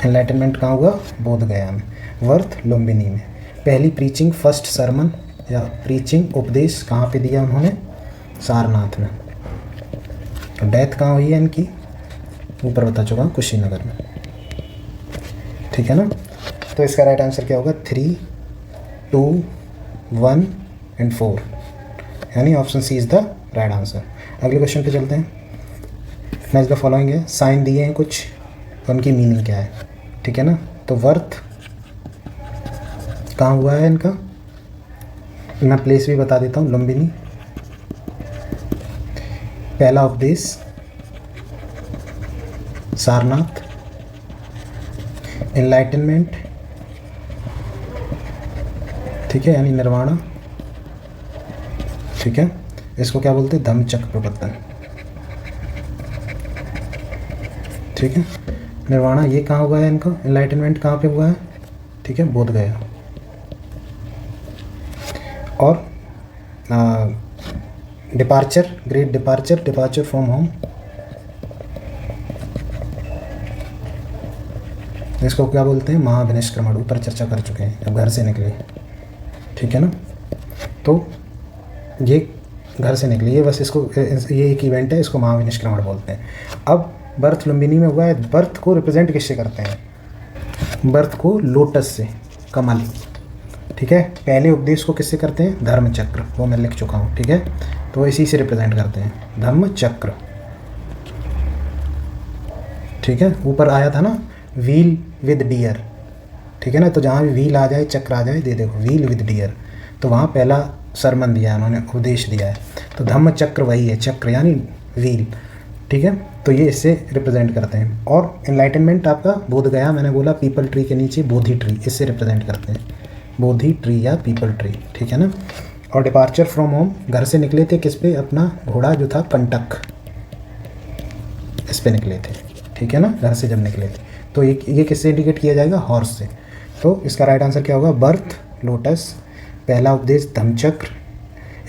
Speaker 1: एनलाइटनमेंट कहाँ हुआ, बोध गया में। वर्थ, लुम्बिनी में। पहली प्रीचिंग, फर्स्ट सरमन या प्रीचिंग, उपदेश कहाँ पे दिया उन्होंने, सारनाथ में। तो डेथ कहाँ हुई है इनकी, ऊपर बता चुका हूँ, कुशीनगर में, ठीक है ना। तो इसका राइट आंसर क्या होगा, 3, 2, 1 एंड 4, यानी option C is the right answer. अगले क्वेश्चन पे चलते हैं, मैच द फॉलोइंग है, साइन दिए हैं कुछ, उनकी मीनिंग क्या है, ठीक है ना। तो वर्थ कहाँ हुआ है इनका, मैं प्लेस भी बता देता हूँ, लुम्बिनी। पहला उपदेश सारनाथ। एनलाइटनमेंट, ठीक है, यानी निर्वाणा, ठीक है, इसको क्या बोलते हैं, धम्मचक्र प्रवर्तन, ठीक है। निर्वाणा ये कहाँ हुआ है इनका, एनलाइटनमेंट कहाँ पे हुआ है, ठीक है, बोध गया। और departure, great departure from home, इसको क्या बोलते हैं, महाविनिष्क्रमण, ऊपर चर्चा कर चुके हैं, अब घर से निकले, ठीक है ना। तो ये घर से निकले, ये बस इसको, ये एक इवेंट है, इसको महाविनिष्क्रमण बोलते हैं। अब बर्थ लुम्बिनी में हुआ है, बर्थ को रिप्रेजेंट किससे करते हैं, बर्थ को लोटस से, कमल, ठीक है। पहले उपदेश को किससे करते हैं, धर्मचक्र, वो मैं लिख चुका हूँ, ठीक है। तो इसी से रिप्रेजेंट करते हैं, धम्मचक्र, ठीक है। ऊपर आया था ना, व्हील विद डियर, ठीक है ना। तो जहाँ भी व्हील आ जाए, चक्र आ जाए, दे देखो, व्हील विद डियर, तो वहाँ पहला सरमन दिया है उन्होंने, उपदेश दिया है। तो धम्मचक्र वही है, चक्र यानी व्हील, ठीक है। तो ये इससे रिप्रेजेंट करते हैं। और एनलाइटनमेंट आपका बोध गया, मैंने बोला पीपल ट्री के नीचे बोधि ट्री, इससे रिप्रेजेंट करते हैं, बोधि ट्री या पीपल ट्री, ठीक है ना। और डिपार्चर फ्रॉम होम, घर से निकले थे किस पे, अपना घोड़ा जो था कंटक, इस पे निकले थे, ठीक है ना, घर से जब निकले थे। तो ये किससे इंडिकेट किया जाएगा, हॉर्स से। तो इसका राइट आंसर क्या होगा, बर्थ लोटस, पहला उपदेश Dhammachakra,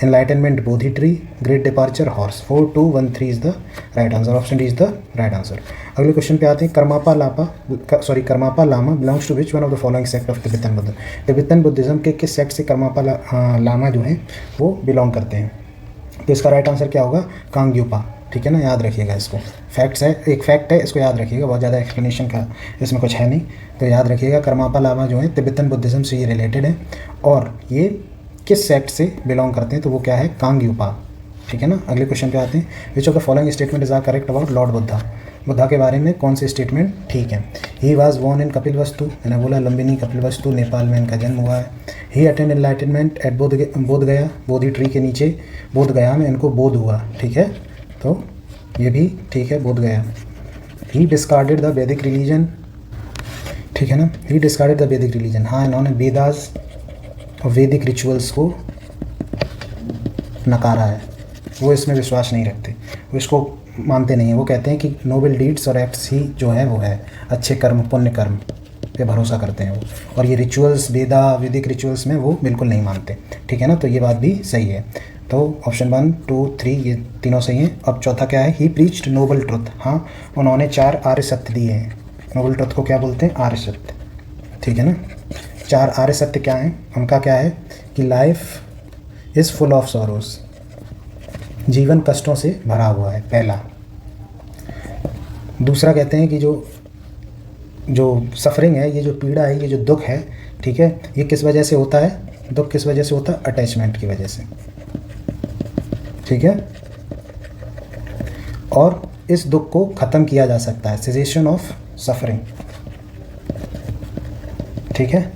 Speaker 1: enlightenment Bodhi tree, great departure horse. 4 2 1 3 is the right answer, option D is the right answer. अगले क्वेश्चन पे आते हैं, Karmapa lama belongs to which one of the following sect of Tibetan Buddha. Tibetan Buddhism के किस सेक्ट से कर्मापा लामा जो है वो बिलोंग करते हैं। तो इसका राइट आंसर क्या होगा, कांग्युपा, ठीक है ना, याद रखिएगा इसको। फैक्ट्स है, एक फैक्ट है, इसको याद रखिएगा, बहुत ज़्यादा एक्सप्लेनेशन का इसमें कुछ है नहीं, तो याद रखिएगा। कर्मापा लामा जो है तिब्बतन बुद्धिज्म से ये रिलेटेड है, और ये किस सेक्ट से बिलोंग करते हैं, तो वो क्या है, कांग्युपा, ठीक है ना। अगले क्वेश्चन पे आते हैं, which of the following statement is are correct about Lord Buddha. Buddha के बारे में कौन से स्टेटमेंट ठीक है। He was born in Kapilavastu, मैंने बोला लंबिनी कपिलवस्तु, नेपाल में इनका जन्म हुआ है। ही अटेंड एनलाइटनमेंट एट बोध गया, बोधि ट्री के नीचे बोध गया में इनको बोध हुआ, ठीक है, तो ये भी ठीक है, बोध गया। ही डिस्कार्डेड द वैदिक रिलीजन, ठीक है ना, ही डिस्कार्डेड द वैदिक रिलीजन, हाँ इन्होंने वेदास और वैदिक रिचुअल्स को नकारा है, वो इसमें विश्वास नहीं रखते, वो इसको मानते नहीं हैं। वो कहते हैं कि नोबल डीड्स और एक्ट्स ही जो है वो है, अच्छे कर्म, पुण्य कर्म पे भरोसा करते हैं वो, और ये रिचुअल्स, वैदिक रिचुअल्स में वो बिल्कुल नहीं मानते, ठीक है ना। तो ये बात भी सही है, तो ऑप्शन 1 2 3 ये तीनों सही हैं। अब चौथा क्या है, ही प्रीच्ड नोबल ट्रुथ, हाँ उन्होंने 4 आर्य सत्य दिए हैं। नोबल ट्रुथ को क्या बोलते हैं, आर्य सत्य, ठीक है ना। 4 आर्य सत्य क्या हैं, उनका क्या है कि life is full of sorrows, जीवन कष्टों से भरा हुआ है, पहला। दूसरा कहते हैं कि जो सफरिंग है, ये जो पीड़ा है, ये जो दुख है, ठीक है, ये किस वजह से होता है, दुख किस वजह से होता है, अटैचमेंट की वजह से, ठीक है। और इस दुख को ख़त्म किया जा सकता है, सेसेशन ऑफ सफरिंग, ठीक है।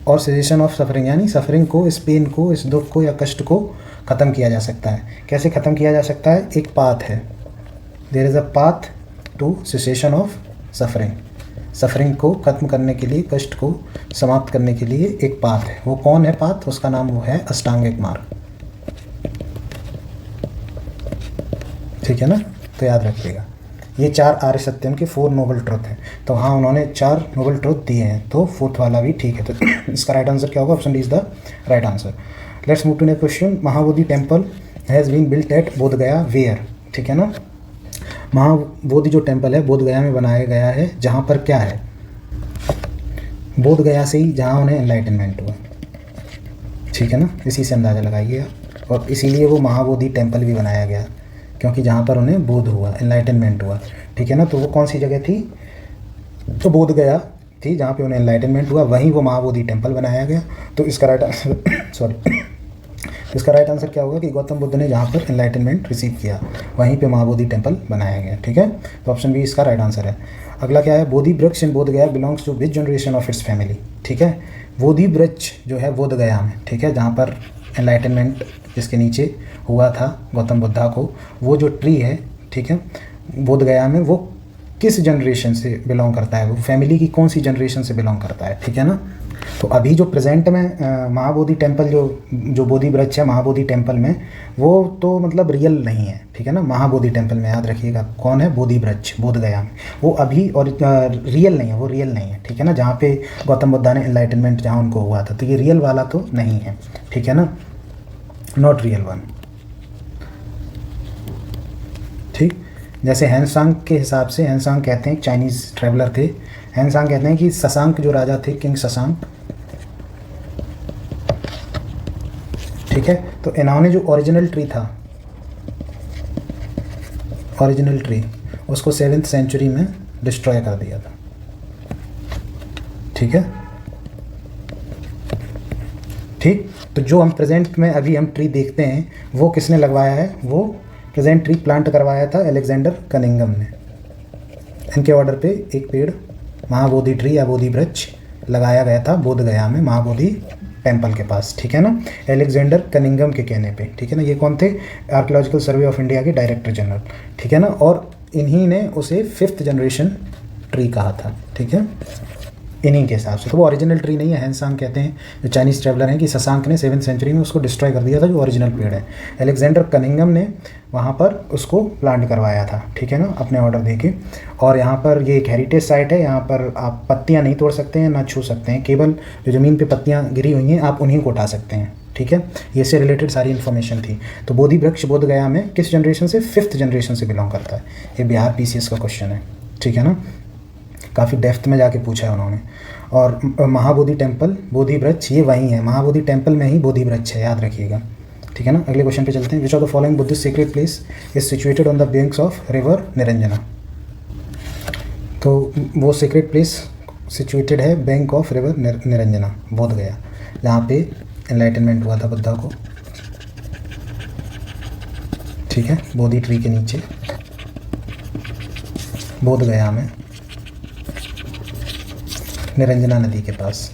Speaker 1: और सेसेशन ऑफ सफरिंग यानी सफरिंग को, इस पेन को, इस दुख को या कष्ट को ख़त्म किया जा सकता है। कैसे ख़त्म किया जा सकता है, एक पाथ है, there is a path to cessation of suffering. Suffering को ख़त्म करने के लिए, कष्ट को समाप्त करने के लिए एक पाथ है, वो कौन है पाथ, उसका नाम वो है अष्टांगिक मार्ग, ठीक है ना। तो याद रखिएगा, ये 4 आर्य सत्य के 4 नोबल ट्रुथ हैं, तो हाँ उन्होंने 4 नोबल ट्रुथ दिए हैं, तो 4th वाला भी ठीक है। तो इसका राइट आंसर क्या होगा, option D is the right answer. Let's move to next question, Mahabodhi temple has been built at Bodh Gaya where, ठीक है ना। महाबोधि जो टेम्पल है बोध गया में बनाया गया है, जहाँ पर क्या है, बोध गया से ही जहाँ उन्हें एनलाइटनमेंट हुआ, ठीक है ना, इसी से अंदाज़ा लगाइए आप। और इसीलिए वो महाबोधि टेम्पल भी बनाया गया, क्योंकि जहाँ पर उन्हें बोध हुआ, एनलाइटनमेंट हुआ, ठीक है ना। तो वो कौन सी जगह थी, तो बोध गया थी, जहाँ पे उन्हें एनलाइटनमेंट हुआ, वहीं वो महाबोधि टेम्पल बनाया गया। तो इसका राइट आंसर इसका राइट आंसर क्या होगा कि गौतम बुद्ध ने जहाँ पर एनलाइटनमेंट रिसीव किया, वहीं पे महाबोधि टेम्पल बनाया गया, ठीक है। तो ऑप्शन बी इसका राइट आंसर है। अगला क्या है, बोधि वृक्ष in Bodh Gaya belongs to which generation of its family, ठीक है। बोधि वृक्ष जो है बोध गया में, ठीक है, जहाँ पर एनलाइटनमेंट जिसके नीचे हुआ था गौतम बुद्धा को, वो जो ट्री है, ठीक है, बोध गया में, वो किस जनरेशन से बिलोंग करता है, वो फैमिली की कौन सी जनरेशन से बिलोंग करता है, ठीक है ना। तो अभी जो प्रेजेंट में महाबोधि टेम्पल जो बोधि वृक्ष है महाबोधि टेम्पल में, वो तो मतलब रियल नहीं है, ठीक है ना। महाबोधि टेम्पल में याद रखिएगा कौन है, बोधि वृक्ष बोध गया में, वो अभी और रियल नहीं है, वो रियल नहीं है, ठीक है ना। जहाँ पे गौतम बुद्धा ने एनलाइटनमेंट जहाँ उनको हुआ था, तो ये रियल वाला तो नहीं है, ठीक है ना, नॉट रियल वन, ठीक। जैसे हैंसांग के हिसाब से, हैंसांग कहते हैं चाइनीज़ ट्रैवलर थे, हैंसांग कहते हैं कि शशांक जो राजा थे, किंग शशांक, ठीक है, तो इन्होंने जो ओरिजिनल ट्री था, ओरिजिनल ट्री, उसको 7th सेंचुरी में डिस्ट्रॉय कर दिया था, ठीक है, ठीक। तो जो हम प्रेजेंट में अभी हम ट्री देखते हैं, वो किसने लगवाया है, वो प्रेजेंट ट्री प्लांट करवाया था अलेक्जेंडर कनिंगम ने। इनके ऑर्डर पे एक पेड़ महाबोधि ट्री या बोधि वृक्ष लगाया गया था बोध गया में महाबोधि टेम्पल के पास, ठीक है ना, अलेक्जेंडर कनिंगम के कहने पे, ठीक है ना। ये कौन थे, आर्कियोलॉजिकल सर्वे ऑफ इंडिया के डायरेक्टर जनरल, ठीक है ना। और इन्हीं ने उसे 5th जनरेशन ट्री कहा था, ठीक है, इन्हीं के हिसाब से। तो वो ओरिजिनल ट्री नहीं है, हैंसांग कहते हैं जो चाइनीज़ ट्रेवलर हैं कि शशांक ने 7th सेंचुरी में उसको डिस्ट्रॉय कर दिया था, जो ओरिजिनल पेड़ है। अलेक्जेंडर कनिंगम ने वहाँ पर उसको प्लांट करवाया था, ठीक है ना, अपने ऑर्डर देके। और यहाँ पर ये एक हेरिटेज साइट है, यहाँ पर आप पत्तियाँ नहीं तोड़ सकते हैं ना छू सकते हैं, केवल जो ज़मीन पे पत्तियाँ गिरी हुई हैं आप उन्हीं को उठा सकते हैं, ठीक है। ये से रिलेटेड सारी इन्फॉर्मेशन थी। तो बोधि वृक्ष बोध गया में किस जनरेशन से, 5th जनरेशन से बिलोंग करता है। ये बिहार PCS का क्वेश्चन है, ठीक है ना, काफ़ी डेप्थ में जाके पूछा है उन्होंने। और महाबोधि टेम्पल, बोधि वृक्ष ये वही है, महाबोधि टेम्पल में ही बोधि वृक्ष है, याद रखिएगा, ठीक है ना। अगले क्वेश्चन पे चलते हैं। Which of the following Buddhist secret place is situated on the banks of river Niranjana. तो वो सीक्रेट प्लेस सिचुएटेड है बैंक ऑफ रिवर निरंजना, बोध गया, जहाँ पे एनलाइटनमेंट हुआ था बुद्धा को, ठीक है, बोधि ट्री के नीचे, बोध गया में, निरंजना नदी के पास।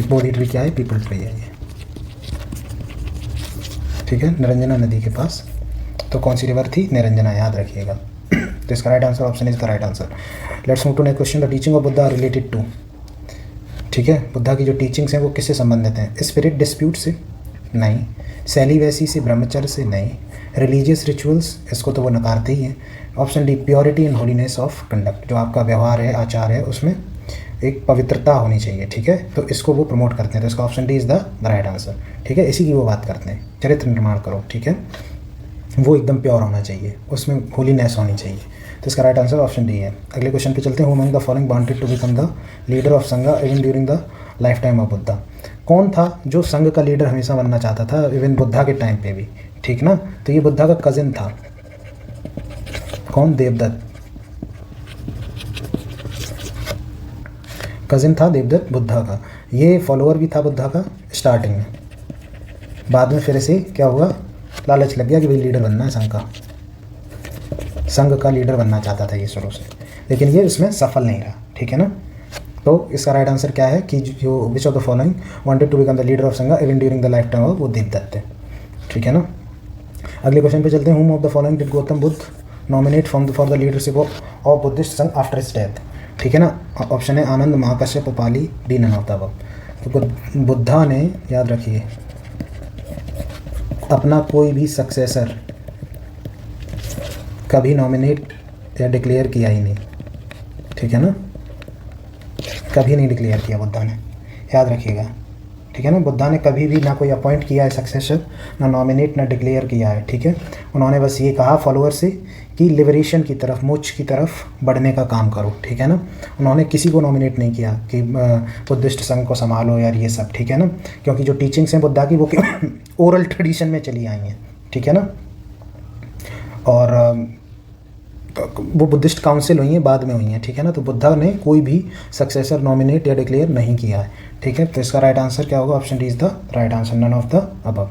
Speaker 1: बोधि ट्री क्या है, पीपल ट्री है ये, ठीक है, निरंजना नदी के पास। तो कौन सी रिवर थी, निरंजना, याद रखिएगा। तो इसका right answer option is the right answer. Let's move to next question. The teaching of Buddha related to, ठीक है, बुद्धा की जो टीचिंग्स हैं वो किससे संबंधित हैं, स्पिरिट डिस्प्यूट से नहीं, सेलिवेसी से, ब्रह्मचर्य से नहीं, रिलीजियस रिचुअल्स, इसको तो वो नकारते ही हैं। Option D, purity and holiness of conduct, जो आपका व्यवहार है, आचार है, उसमें एक पवित्रता होनी चाहिए, ठीक है, तो इसको वो प्रमोट करते हैं। तो इसका option D is the right answer, ठीक है, इसी की वो बात करते हैं। चरित्र निर्माण करो, ठीक है, वो एकदम प्योर होना चाहिए, उसमें होलीनेस होनी चाहिए। तो इसका राइट आंसर ऑप्शन डी है। अगले क्वेश्चन पे चलते हैं। Who among the following wanted to become the leader of Sangha even during the life time of Buddha. कौन था जो संघ का लीडर हमेशा बनना चाहता था, इवन बुद्धा के टाइम पे भी, ठीक ना। तो ये बुद्धा का कजिन था, कौन, देवदत्त, कजिन था देवदत्त बुद्धा का। ये फॉलोअर भी था बुद्धा का स्टार्टिंग में, बाद में फिर से क्या हुआ, लालच लग गया कि भाई लीडर बनना है संघ का, संघ का लीडर बनना चाहता था ये शुरू से, लेकिन ये उसमें सफल नहीं रहा, ठीक है ना। तो इसका राइट आंसर क्या है कि जो which of the following wanted to become the leader of Sangha even during the life time of, वो देवदत्त है, ठीक है ना। अगले क्वेश्चन पे चलते हैं। Whom of the following did Gautam Buddha nominate for the leadership of Buddhist Sangha after his death, ठीक है ना। ऑप्शन है Anand, Mahakashyap, Pali, D none of the above. तो बुद्धा ने, याद रखिए, अपना कोई भी सक्सेसर कभी नॉमिनेट या डिक्लेयर किया ही नहीं, ठीक है ना, कभी नहीं डिक्लेयर किया बुद्धा ने, याद रखिएगा, ठीक है ना। बुद्धा ने कभी भी ना कोई अपॉइंट किया है सक्सेसर, ना नॉमिनेट, ना डिक्लेयर किया है, ठीक है। उन्होंने बस ये कहा फॉलोअर से कि लिबरेशन की तरफ, मोक्ष की तरफ बढ़ने का काम करो, ठीक है ना। उन्होंने किसी को नॉमिनेट नहीं किया कि बुद्धिस्ट संघ को संभालो यार ये सब, ठीक है ना, क्योंकि जो टीचिंग्स हैं बुद्धा की वो ओरल ट्रेडिशन में चली आई हैं, ठीक है ना। और वो बुद्धिस्ट काउंसिल हुई हैं, बाद में हुई हैं, ठीक है ना। तो बुद्धा ने कोई भी सक्सेसर नॉमिनेट या डिक्लेयर नहीं किया है, ठीक है। तो इसका राइट आंसर क्या होगा, option D is the right answer, none of the above.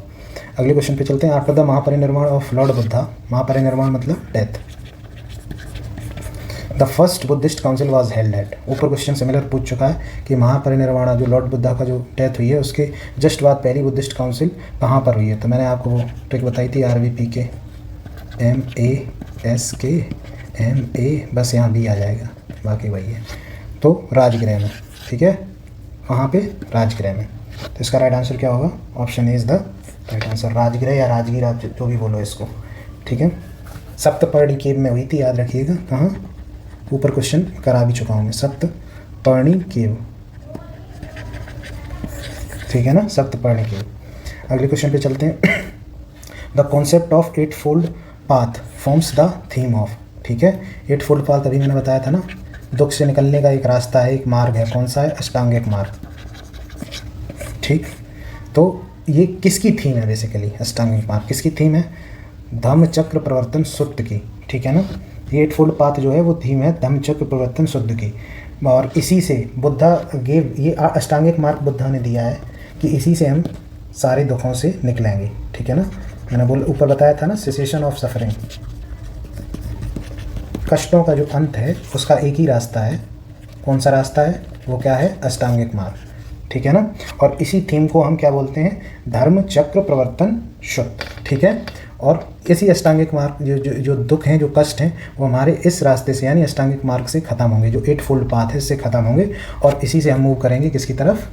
Speaker 1: अगले क्वेश्चन पे चलते हैं। After the Mahaparinirvana of lord Buddha, Mahaparinirvana मतलब death, the first Buddhist council was held at. ऊपर क्वेश्चन सिमिलर पूछ चुका है कि महापरिनिर्वाण जो लॉर्ड बुद्धा का जो डेथ हुई है उसके जस्ट बाद पहली बुद्धिस्ट काउंसिल कहाँ पर हुई है। तो मैंने आपको वो ट्रिक बताई थी, RVPK MASK MA, बस यहाँ भी आ जाएगा, बाकी वही है। तो राजगृह में, ठीक है, वहाँ पे राजगृह में। तो इसका राइट आंसर क्या होगा, option A is the right answer, Rajgriha या राजगीर, आप जो भी बोलो इसको, ठीक है। सप्तपर्णी केव में हुई थी, याद रखिएगा, कहाँ, ऊपर क्वेश्चन करा भी चुका हूँ मैं, सप्तपर्णी केव, ठीक है ना, सप्तपर्णी केव। अगले क्वेश्चन पे चलते हैं। The concept of 8-fold path forms the theme of, ठीक है। 8-fold पाथ अभी मैंने बताया था ना, दुख से निकलने का एक रास्ता है, एक मार्ग है, कौन सा है, अष्टांगिक मार्ग, ठीक। तो ये किसकी थीम है, बेसिकली अष्टांगिक मार्ग किसकी थीम है, धम्म चक्र प्रवर्तन शुद्ध की, ठीक है ना। ये 8-fold पाथ जो है वो थीम है धम्म चक्र प्रवर्तन शुद्ध की, और इसी से बुद्धा ये अष्टांगिक मार्ग बुद्धा ने दिया है कि इसी से हम सारे दुखों से निकलेंगे, ठीक है ना। मैंने ऊपर बताया था ना, सेसेशन ऑफ सफरिंग, कष्टों का जो अंत है उसका एक ही रास्ता है, कौन सा रास्ता है, वो क्या है, अष्टांगिक मार्ग, ठीक है ना। और इसी थीम को हम क्या बोलते हैं, धर्म चक्र प्रवर्तन शुद्ध, ठीक है। और इसी अष्टांगिक मार्ग जो दुख हैं, जो कष्ट हैं, वो हमारे इस रास्ते से यानी अष्टांगिक मार्ग से ख़त्म होंगे, जो 8 फोल्ड पाथ है इससे ख़त्म होंगे, और इसी से हम मूव करेंगे किसकी तरफ,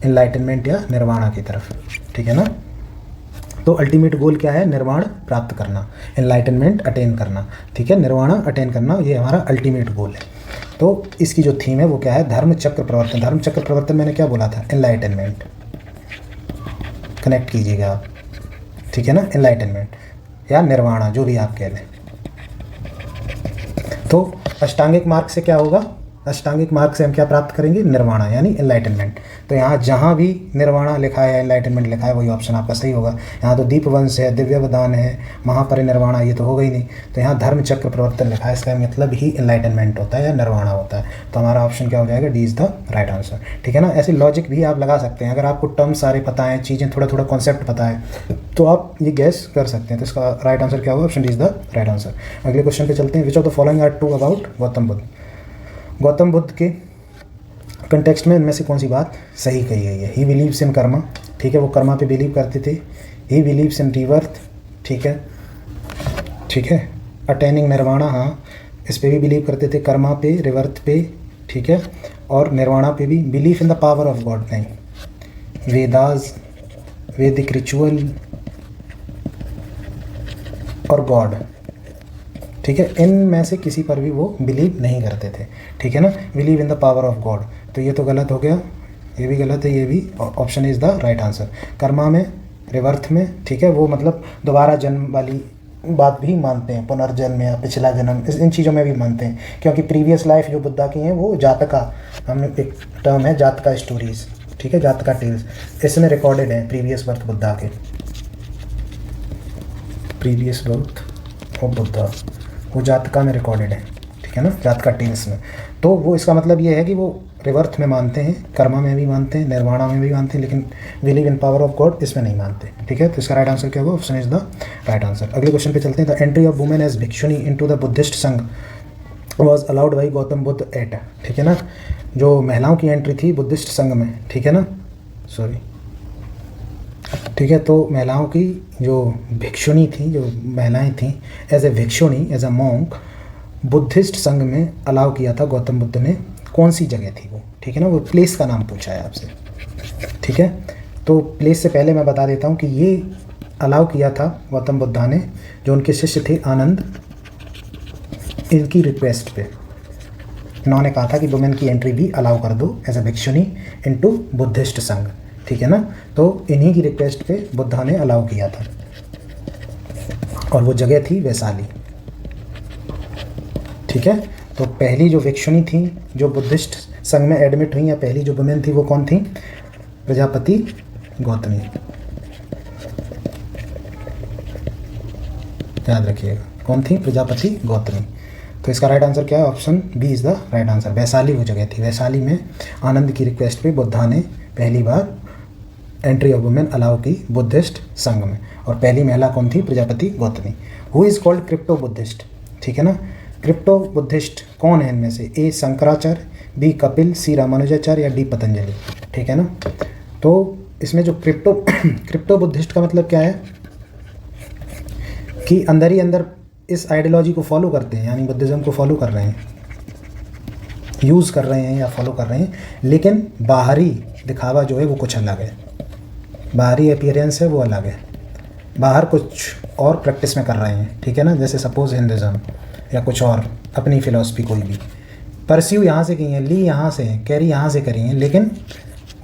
Speaker 1: एनलाइटनमेंट या निर्वाणा की तरफ। ठीक है ना। तो अल्टीमेट गोल क्या है, निर्वाण प्राप्त करना, एनलाइटनमेंट अटेन करना। ठीक है, निर्वाणा अटेन करना, ये हमारा अल्टीमेट गोल है। तो इसकी जो थीम है वो क्या है, धर्म चक्र प्रवर्तन। धर्म चक्र प्रवर्तन मैंने क्या बोला था, एनलाइटनमेंट, कनेक्ट कीजिएगा आप। ठीक है ना, एनलाइटनमेंट या निर्वाणा, जो भी आप कह लें। तो अष्टांगिक मार्ग से क्या होगा, अष्टांगिक मार्ग से हम क्या प्राप्त करेंगे, निर्वाणा यानी एनलाइटनमेंट। तो यहाँ जहाँ भी निर्वाणा लिखा है, एनलाइटनमेंट लिखा है, वही ऑप्शन आपका सही होगा। यहाँ तो दीपवंश है, दिव्यवदान है, महापरिनिर्वाणा, ये तो होगा ही नहीं। तो यहाँ धर्म चक्र प्रवर्तन लिखा है, इसका मतलब ही एनलाइटनमेंट होता है या निर्वाणा होता है। तो हमारा ऑप्शन क्या हो जाएगा, D is the right answer. ठीक है ना। ऐसे लॉजिक भी आप लगा सकते हैं, अगर आपको टर्म सारे पता है, चीज़ें थोड़ा थोड़ा कॉन्सेप्ट पता है, तो आप ये गैस कर सकते हैं। तो इसका राइट आंसर क्या होगा, option D is the right answer. अगले क्वेश्चन पे चलते हैं। Which of the following are true about Gautam Buddha. Gautam Buddha के कंटेक्स्ट में इनमें से कौन सी बात सही कही गई है। ही बिलीव्स इन कर्मा, ठीक है, वो कर्मा पे बिलीव करते थे। ही बिलीव्स इन रिवर्थ, ठीक है, ठीक है, अटेनिंग निर्वाणा, हाँ, इस पे भी बिलीव करते थे, कर्मा पे, रिवर्थ पे, ठीक है, और निर्वाणा पे भी। Belief in the power of God नहीं, वेदास, वैदिक रिचुअल और गॉड, ठीक है, इनमें से किसी पर भी वो बिलीव नहीं करते थे। ठीक है ना, believe in the power of God, तो ये तो गलत हो गया, ये भी गलत है, ये भी। Option is the right answer. Karma में, रिवर्थ में, ठीक है, वो मतलब दोबारा जन्म वाली बात भी मानते हैं, पुनर्जन्म या पिछला जन्म, इन चीज़ों में भी मानते हैं, क्योंकि प्रीवियस लाइफ जो बुद्धा की हैं वो जातका, हम एक टर्म है जातका स्टोरीज, ठीक है, जातका टेल्स, इसमें रिकॉर्डेड है प्रीवियस बर्थ बुद्धा के, प्रीवियस बर्थ ऑफ बुद्धा, वो जातका में रिकॉर्डेड है। ठीक है ना, जातका टेल्स में। तो वो इसका मतलब ये है कि वो रिवर्थ में मानते हैं, कर्मा में भी मानते हैं, निर्वाणा में भी मानते हैं, लेकिन believe in power of God इसमें नहीं मानते। ठीक है, तो इसका राइट आंसर क्या होगा, option is the right answer. अगले क्वेश्चन पे चलते हैं। The entry of women as bhikshuni into the Buddhist Sangha was allowed by Gautam Buddha at, ठीक है ना, जो महिलाओं की एंट्री थी बुद्धिस्ट संघ में, ठीक है ना, सॉरी, ठीक है, तो महिलाओं की जो भिक्षुणी थी, जो महिलाएं थी, as a bhikshuni, as a monk, Buddhist Sangha में अलाउ किया था गौतम बुद्ध ने। कौन सी जगह थी वो, ठीक है ना, वो प्लेस का नाम पूछा है आपसे। ठीक है, तो प्लेस से पहले मैं बता देता हूँ कि ये अलाउ किया था गौतम बुद्धा ने, जो उनके शिष्य थे आनंद, इनकी रिक्वेस्ट पे इन्होंने कहा था कि वुमेन की एंट्री भी अलाउ कर दो एज ए भिक्षुणी इनटू बुद्धिस्ट संघ। ठीक है ना, तो इन्हीं की रिक्वेस्ट पे बुद्धा ने अलाउ किया था, और वो जगह थी वैशाली। ठीक है, तो पहली जो भिक्षुणी थी जो बुद्धिस्ट संघ में एडमिट हुई, या पहली जो वुमेन थी वो कौन थी, प्रजापति गौतमी, याद रखिएगा, कौन थी, प्रजापति गौतमी। तो इसका राइट आंसर क्या है, option B is the right answer. Vaishali वो जगह थी, वैशाली में आनंद की रिक्वेस्ट पे बुद्धा ने पहली बार एंट्री ऑफ वुमेन अलाउ की बुद्धिस्ट संघ में, और पहली महिला कौन थी, Prajapati Gautami. Who is called crypto Buddhist, ठीक है ना, क्रिप्टो बुद्धिस्ट कौन है इनमें से, ए शंकराचार्य, बी कपिल, सी रामानुजाचार्य या डी पतंजलि। ठीक है ना, तो इसमें जो क्रिप्टो बुद्धिस्ट का मतलब क्या है कि अंदर ही अंदर इस आइडियोलॉजी को फॉलो करते हैं, यानी बुद्धिज़्म को फॉलो कर रहे हैं, यूज़ कर रहे हैं या फॉलो कर रहे हैं, लेकिन बाहरी दिखावा जो है वो कुछ अलग है, बाहरी अपीयरेंस है वो अलग है, बाहर कुछ और प्रैक्टिस में कर रहे हैं। ठीक है ना, जैसे सपोज हिंदुज़म या कुछ और अपनी फ़िलॉसफी कोई भी परस्यू यहाँ से की है, ली यहाँ से है, कैरी यहाँ से करी है, लेकिन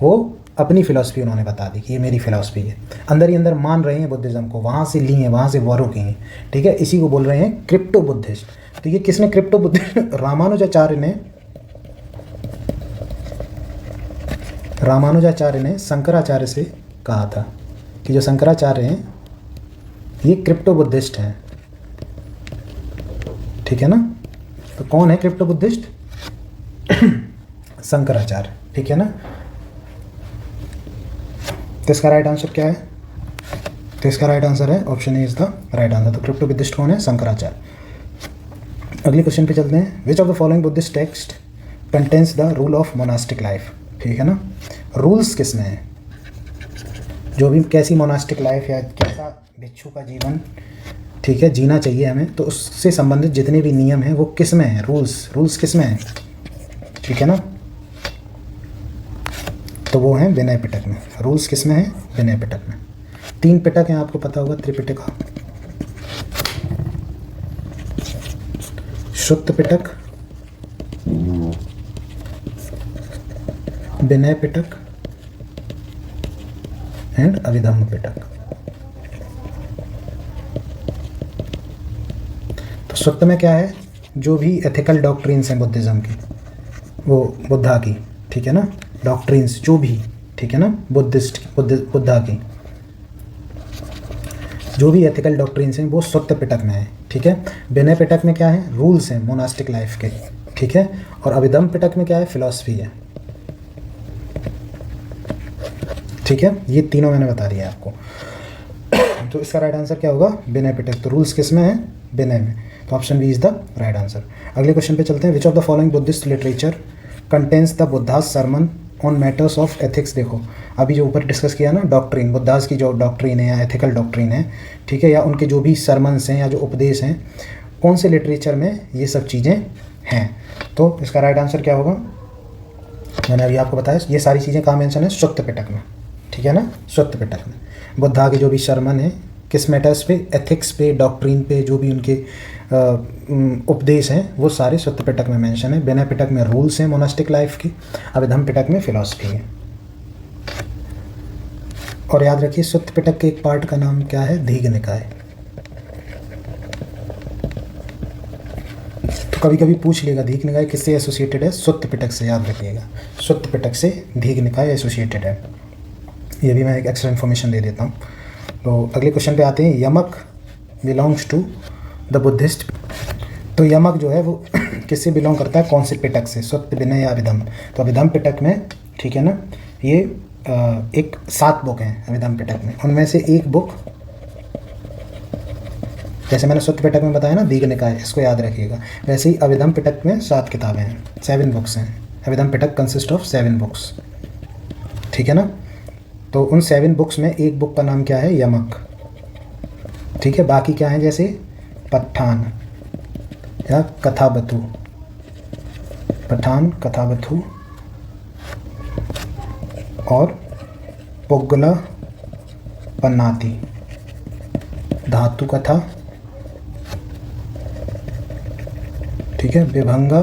Speaker 1: वो अपनी फ़िलॉसफी उन्होंने बता दी कि ये मेरी फ़िलॉसफी है, अंदर ही अंदर मान रहे हैं बुद्धिज़्म को, वहाँ से ली हैं, वहाँ से बोरो की हैं। ठीक है, इसी को बोल रहे हैं क्रिप्टो बुद्धिस्ट। तो ये किसने क्रिप्टो बुद्धिस्ट, रामानुजाचार्य ने शंकराचार्य से कहा था कि जो शंकराचार्य हैं ये क्रिप्टो बुद्धिस्ट हैं। ठीक है ना, तो कौन है क्रिप्टो बुद्धिस्ट, शंकराचार्य। ठीक है ना, तो इसका राइट आंसर क्या है, तो इसका राइट आंसर है option A is the right answer. तो क्रिप्टो बुद्धिस्ट कौन है, शंकराचार्य। अगले क्वेश्चन पे चलते हैं। Which of the following Buddhist text contains the rule of monastic life. ठीक है ना, रूल्स किसमें है, जो भी कैसी मोनास्टिक लाइफ या कैसा भिक्षु का जीवन, ठीक है, जीना चाहिए हमें, तो उससे संबंधित जितने भी नियम हैं वो किस में हैं, रूल्स किस में हैं, ठीक है ना, तो वो हैं विनय पिटक में। रूल्स किस में हैं, विनय पिटक में। 3 पिटक हैं, आपको पता होगा, त्रिपिटका, शुद्ध पिटक, विनय पिटक एंड अभिधम्म पिटक। तो शुद्ध में क्या है, जो भी एथिकल डॉक्ट्रिन्स हैं बुद्धिज़्म की, वो बुद्धा की, ठीक है ना, डॉक्ट्रिन्स जो भी, ठीक है ना, बुद्धा की जो भी एथिकल डॉक्ट्रिन्स हैं वो शुद्ध पिटक में है, ठीक है। विनय पिटक में क्या है, रूल्स हैं मोनास्टिक लाइफ के, ठीक है, और अभिधम्म पिटक में क्या है, फिलॉसफी है, ठीक है। ये तीनों मैंने बता दिया आपको। तो इसका राइट आंसर क्या होगा, विनय पिटक। तो रूल्स किस में है, विनय में, तो option B is the right answer. अगले क्वेश्चन पे चलते हैं। Which of the following Buddhist literature contains the Buddha's sermon on matters of ethics. देखो अभी जो ऊपर डिस्कस किया ना, डॉक्ट्रिन, बुद्धास की जो डॉक्ट्रिन है या एथिकल डॉक्ट्रिन है, ठीक है, या उनके जो भी सरमन्स हैं या जो उपदेश हैं, कौन से लिटरेचर में ये सब चीज़ें हैं। तो इसका राइट आंसर क्या होगा, मैंने अभी आपको बताया, ये सारी चीज़ें कहाँ मेंशन है, सुत्त पिटक में, ठीक है ना, सुत्त पिटक में। बुद्धा के जो भी सरमन है किस मैटर्स पे, एथिक्स पे, डॉक्ट्रिन पे, जो भी उनके उपदेश हैं वो सारे सुत्त पिटक में मेंशन है। विनय पिटक में रूल्स हैं मोनास्टिक लाइफ की, अभिधम्म पिटक में फिलॉसफी है। और याद रखिए सुत्त पिटक के एक पार्ट का नाम क्या है, दीघ निकाय। तो कभी कभी पूछ लेगा दीघ निकाय किससे एसोसिएटेड है, सुत्त पिटक से, याद रखिएगा, सुत्त पिटक से दीघ निकाय एसोसिएटेड है। ये भी मैं एक एक्स्ट्रा इन्फॉर्मेशन दे देता हूँ। तो अगले क्वेश्चन पे आते हैं। यमक बिलोंग्स टू द बुद्धिस्ट। तो यमक जो है वो किससे बिलोंग करता है, कौन से पिटक से, सुत्त, विनय या अभिधम्म। तो अभिधम्म पिटक में, ठीक है ना, ये एक 7 बुक हैं अभिधम्म पिटक में, उनमें से एक बुक, जैसे मैंने सुत्त पिटक में बताया ना दीघ निकाय, इसको याद रखिएगा, वैसे ही अभिधम्म पिटक में 7 किताबें हैं, 7 बुक्स हैं। अभिधम्म पिटक कंसिस्ट ऑफ 7 बुक्स, ठीक है ना। तो उन 7 बुक्स में एक बुक का नाम क्या है, यमक, ठीक है। बाकी क्या है, जैसे पठान या कथाबथु, पठान, कथाबथु और पुग्गला पन्नाती, धातु कथा, ठीक है, विभंगा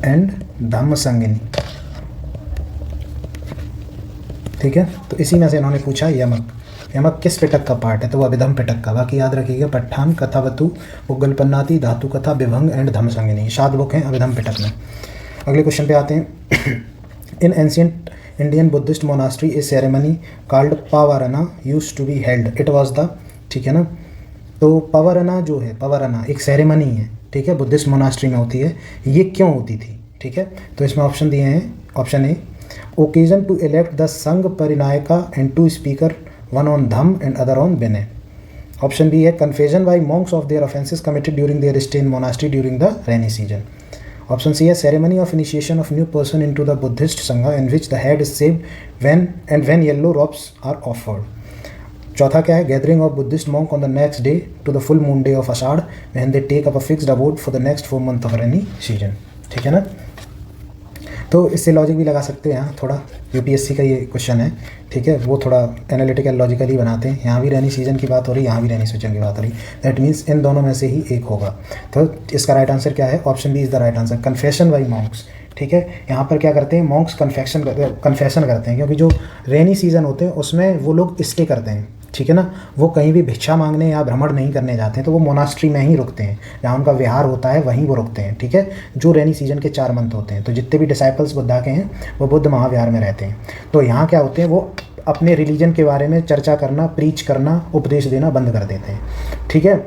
Speaker 1: एंड धम्म संगिनी, ठीक है। तो इसी में से इन्होंने पूछा यमक, यमक किस पिटक का पार्ट है, तो वो अभिधम्म पिटक का। बाकी याद रखिएगा पठान, कथावतु, पुग्गल पन्नाती, धातु कथा, विभंग एंड धम्म संगिनी, 7 बुक हैं अभिधम्म पिटक में। अगले क्वेश्चन पे आते हैं। In ancient Indian Buddhist monastery a ceremony called Pavarana used to be held, it was the, ठीक है ना। तो पावारना जो है, पावारना एक सेरेमनी है, ठीक है, बुद्धिस्ट मोनास्ट्री में होती है। ये क्यों होती थी, ठीक है। तो इसमें ऑप्शन दिए हैं। Option A, occasion to elect the Sangha Parinayaka and 2 speaker, one on Dhamma and other on Vinaya. Option B है, confession by monks of their offences committed during their stay in monastery during the rainy season. Option C है, ceremony of initiation of new person into the Buddhist Sangha in which the head is saved when yellow robes are offered. चौथा क्या है, gathering of Buddhist monk on the next day to the full moon day of Ashadha when they take up a fixed abode for the next 4 month of rainy season, ठीक है ना। तो इससे लॉजिक भी लगा सकते हैं, यहाँ थोड़ा यूपीएससी का ये क्वेश्चन है, ठीक है, वो थोड़ा एनालिटिकल लॉजिकली बनाते हैं। यहाँ भी रेनी सीजन की बात हो रही है, यहाँ भी रेनी सीजन की बात हो रही है, दैट मीन्स इन दोनों में से ही एक होगा। तो इसका राइट आंसर क्या है, option B is the right answer, confession by monks, ठीक है। यहाँ पर क्या करते हैं, मॉन्क्स कन्फेशन करते हैं, क्योंकि जो रेनी सीजन होते हैं उसमें वो लोग स्टे करते हैं, ठीक है ना। वो कहीं भी भिक्षा मांगने या भ्रमण नहीं करने जाते हैं, तो वो मोनास्ट्री में ही रुकते हैं, जहाँ उनका विहार होता है वहीं वो रुकते हैं, ठीक है। जो रेनी सीजन के 4 मंथ होते हैं, तो जितने भी डिसाइपल्स बुद्धा के हैं वो बुद्ध महाविहार में रहते हैं। तो यहाँ क्या होते हैं, वो अपने रिलीजन के बारे में चर्चा करना, प्रीच करना, उपदेश देना बंद कर देते हैं, ठीक है।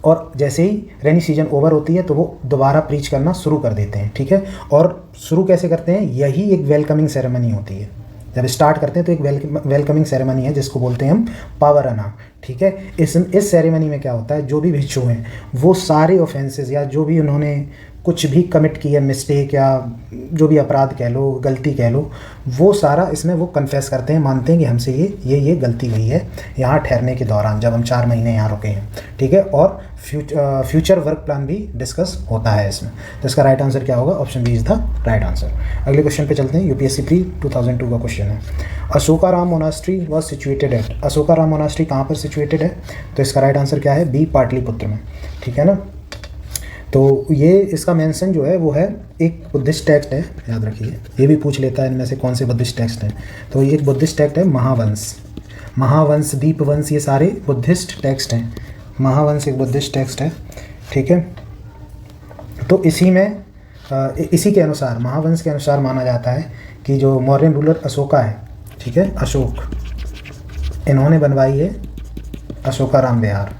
Speaker 1: और जैसे ही रेनी सीजन ओवर होती है तो वो दोबारा प्रीच करना शुरू कर देते हैं, ठीक है। और शुरू कैसे करते हैं, यही एक वेलकमिंग सेरेमनी होती है। जब स्टार्ट करते हैं तो एक वेलकमिंग सेरेमनी है जिसको बोलते हैं हम पावरना, ठीक है। इस सेरेमनी में क्या होता है, जो भी भिक्षु हैं वो सारे ऑफेंसेस या जो भी उन्होंने कुछ भी कमिट की है, मिस्टेक या जो भी अपराध कह लो, गलती कह लो, वो सारा इसमें वो कन्फेस करते हैं, मानते हैं कि हमसे ये गलती हुई है यहाँ ठहरने के दौरान, जब हम 4 महीने यहाँ रुके हैं, ठीक है। और फ्यूचर वर्क प्लान भी डिस्कस होता है इसमें। तो इसका राइट आंसर क्या होगा? Option B is the right answer. अगले क्वेश्चन पे चलते हैं। यूपीएससी प्री 2002 का क्वेश्चन है। Ashokarama monastery was situated at, Ashokarama monastery कहाँ पर सिचुएटेड है? तो इसका राइट आंसर क्या है? बी, पाटलिपुत्र में, ठीक है ना। तो ये इसका मेंशन जो है वो है एक बुद्धिस्ट टेक्स्ट है, याद रखिए, ये भी पूछ लेता है इनमें से कौन से बुद्धिस्ट टेक्स्ट हैं। तो ये एक बुद्धिस्ट टेक्स्ट है, महावंश, महावंश, दीपवंश, ये सारे बुद्धिस्ट टेक्स्ट हैं। महावंश एक बुद्धिस्ट टेक्स्ट है, ठीक है। तो इसी में इसी के अनुसार, महावंश के अनुसार माना जाता है कि जो मौर्यन रूलर अशोका है, ठीक है, अशोक, इन्होंने बनवाई है अशोकाराम विहार,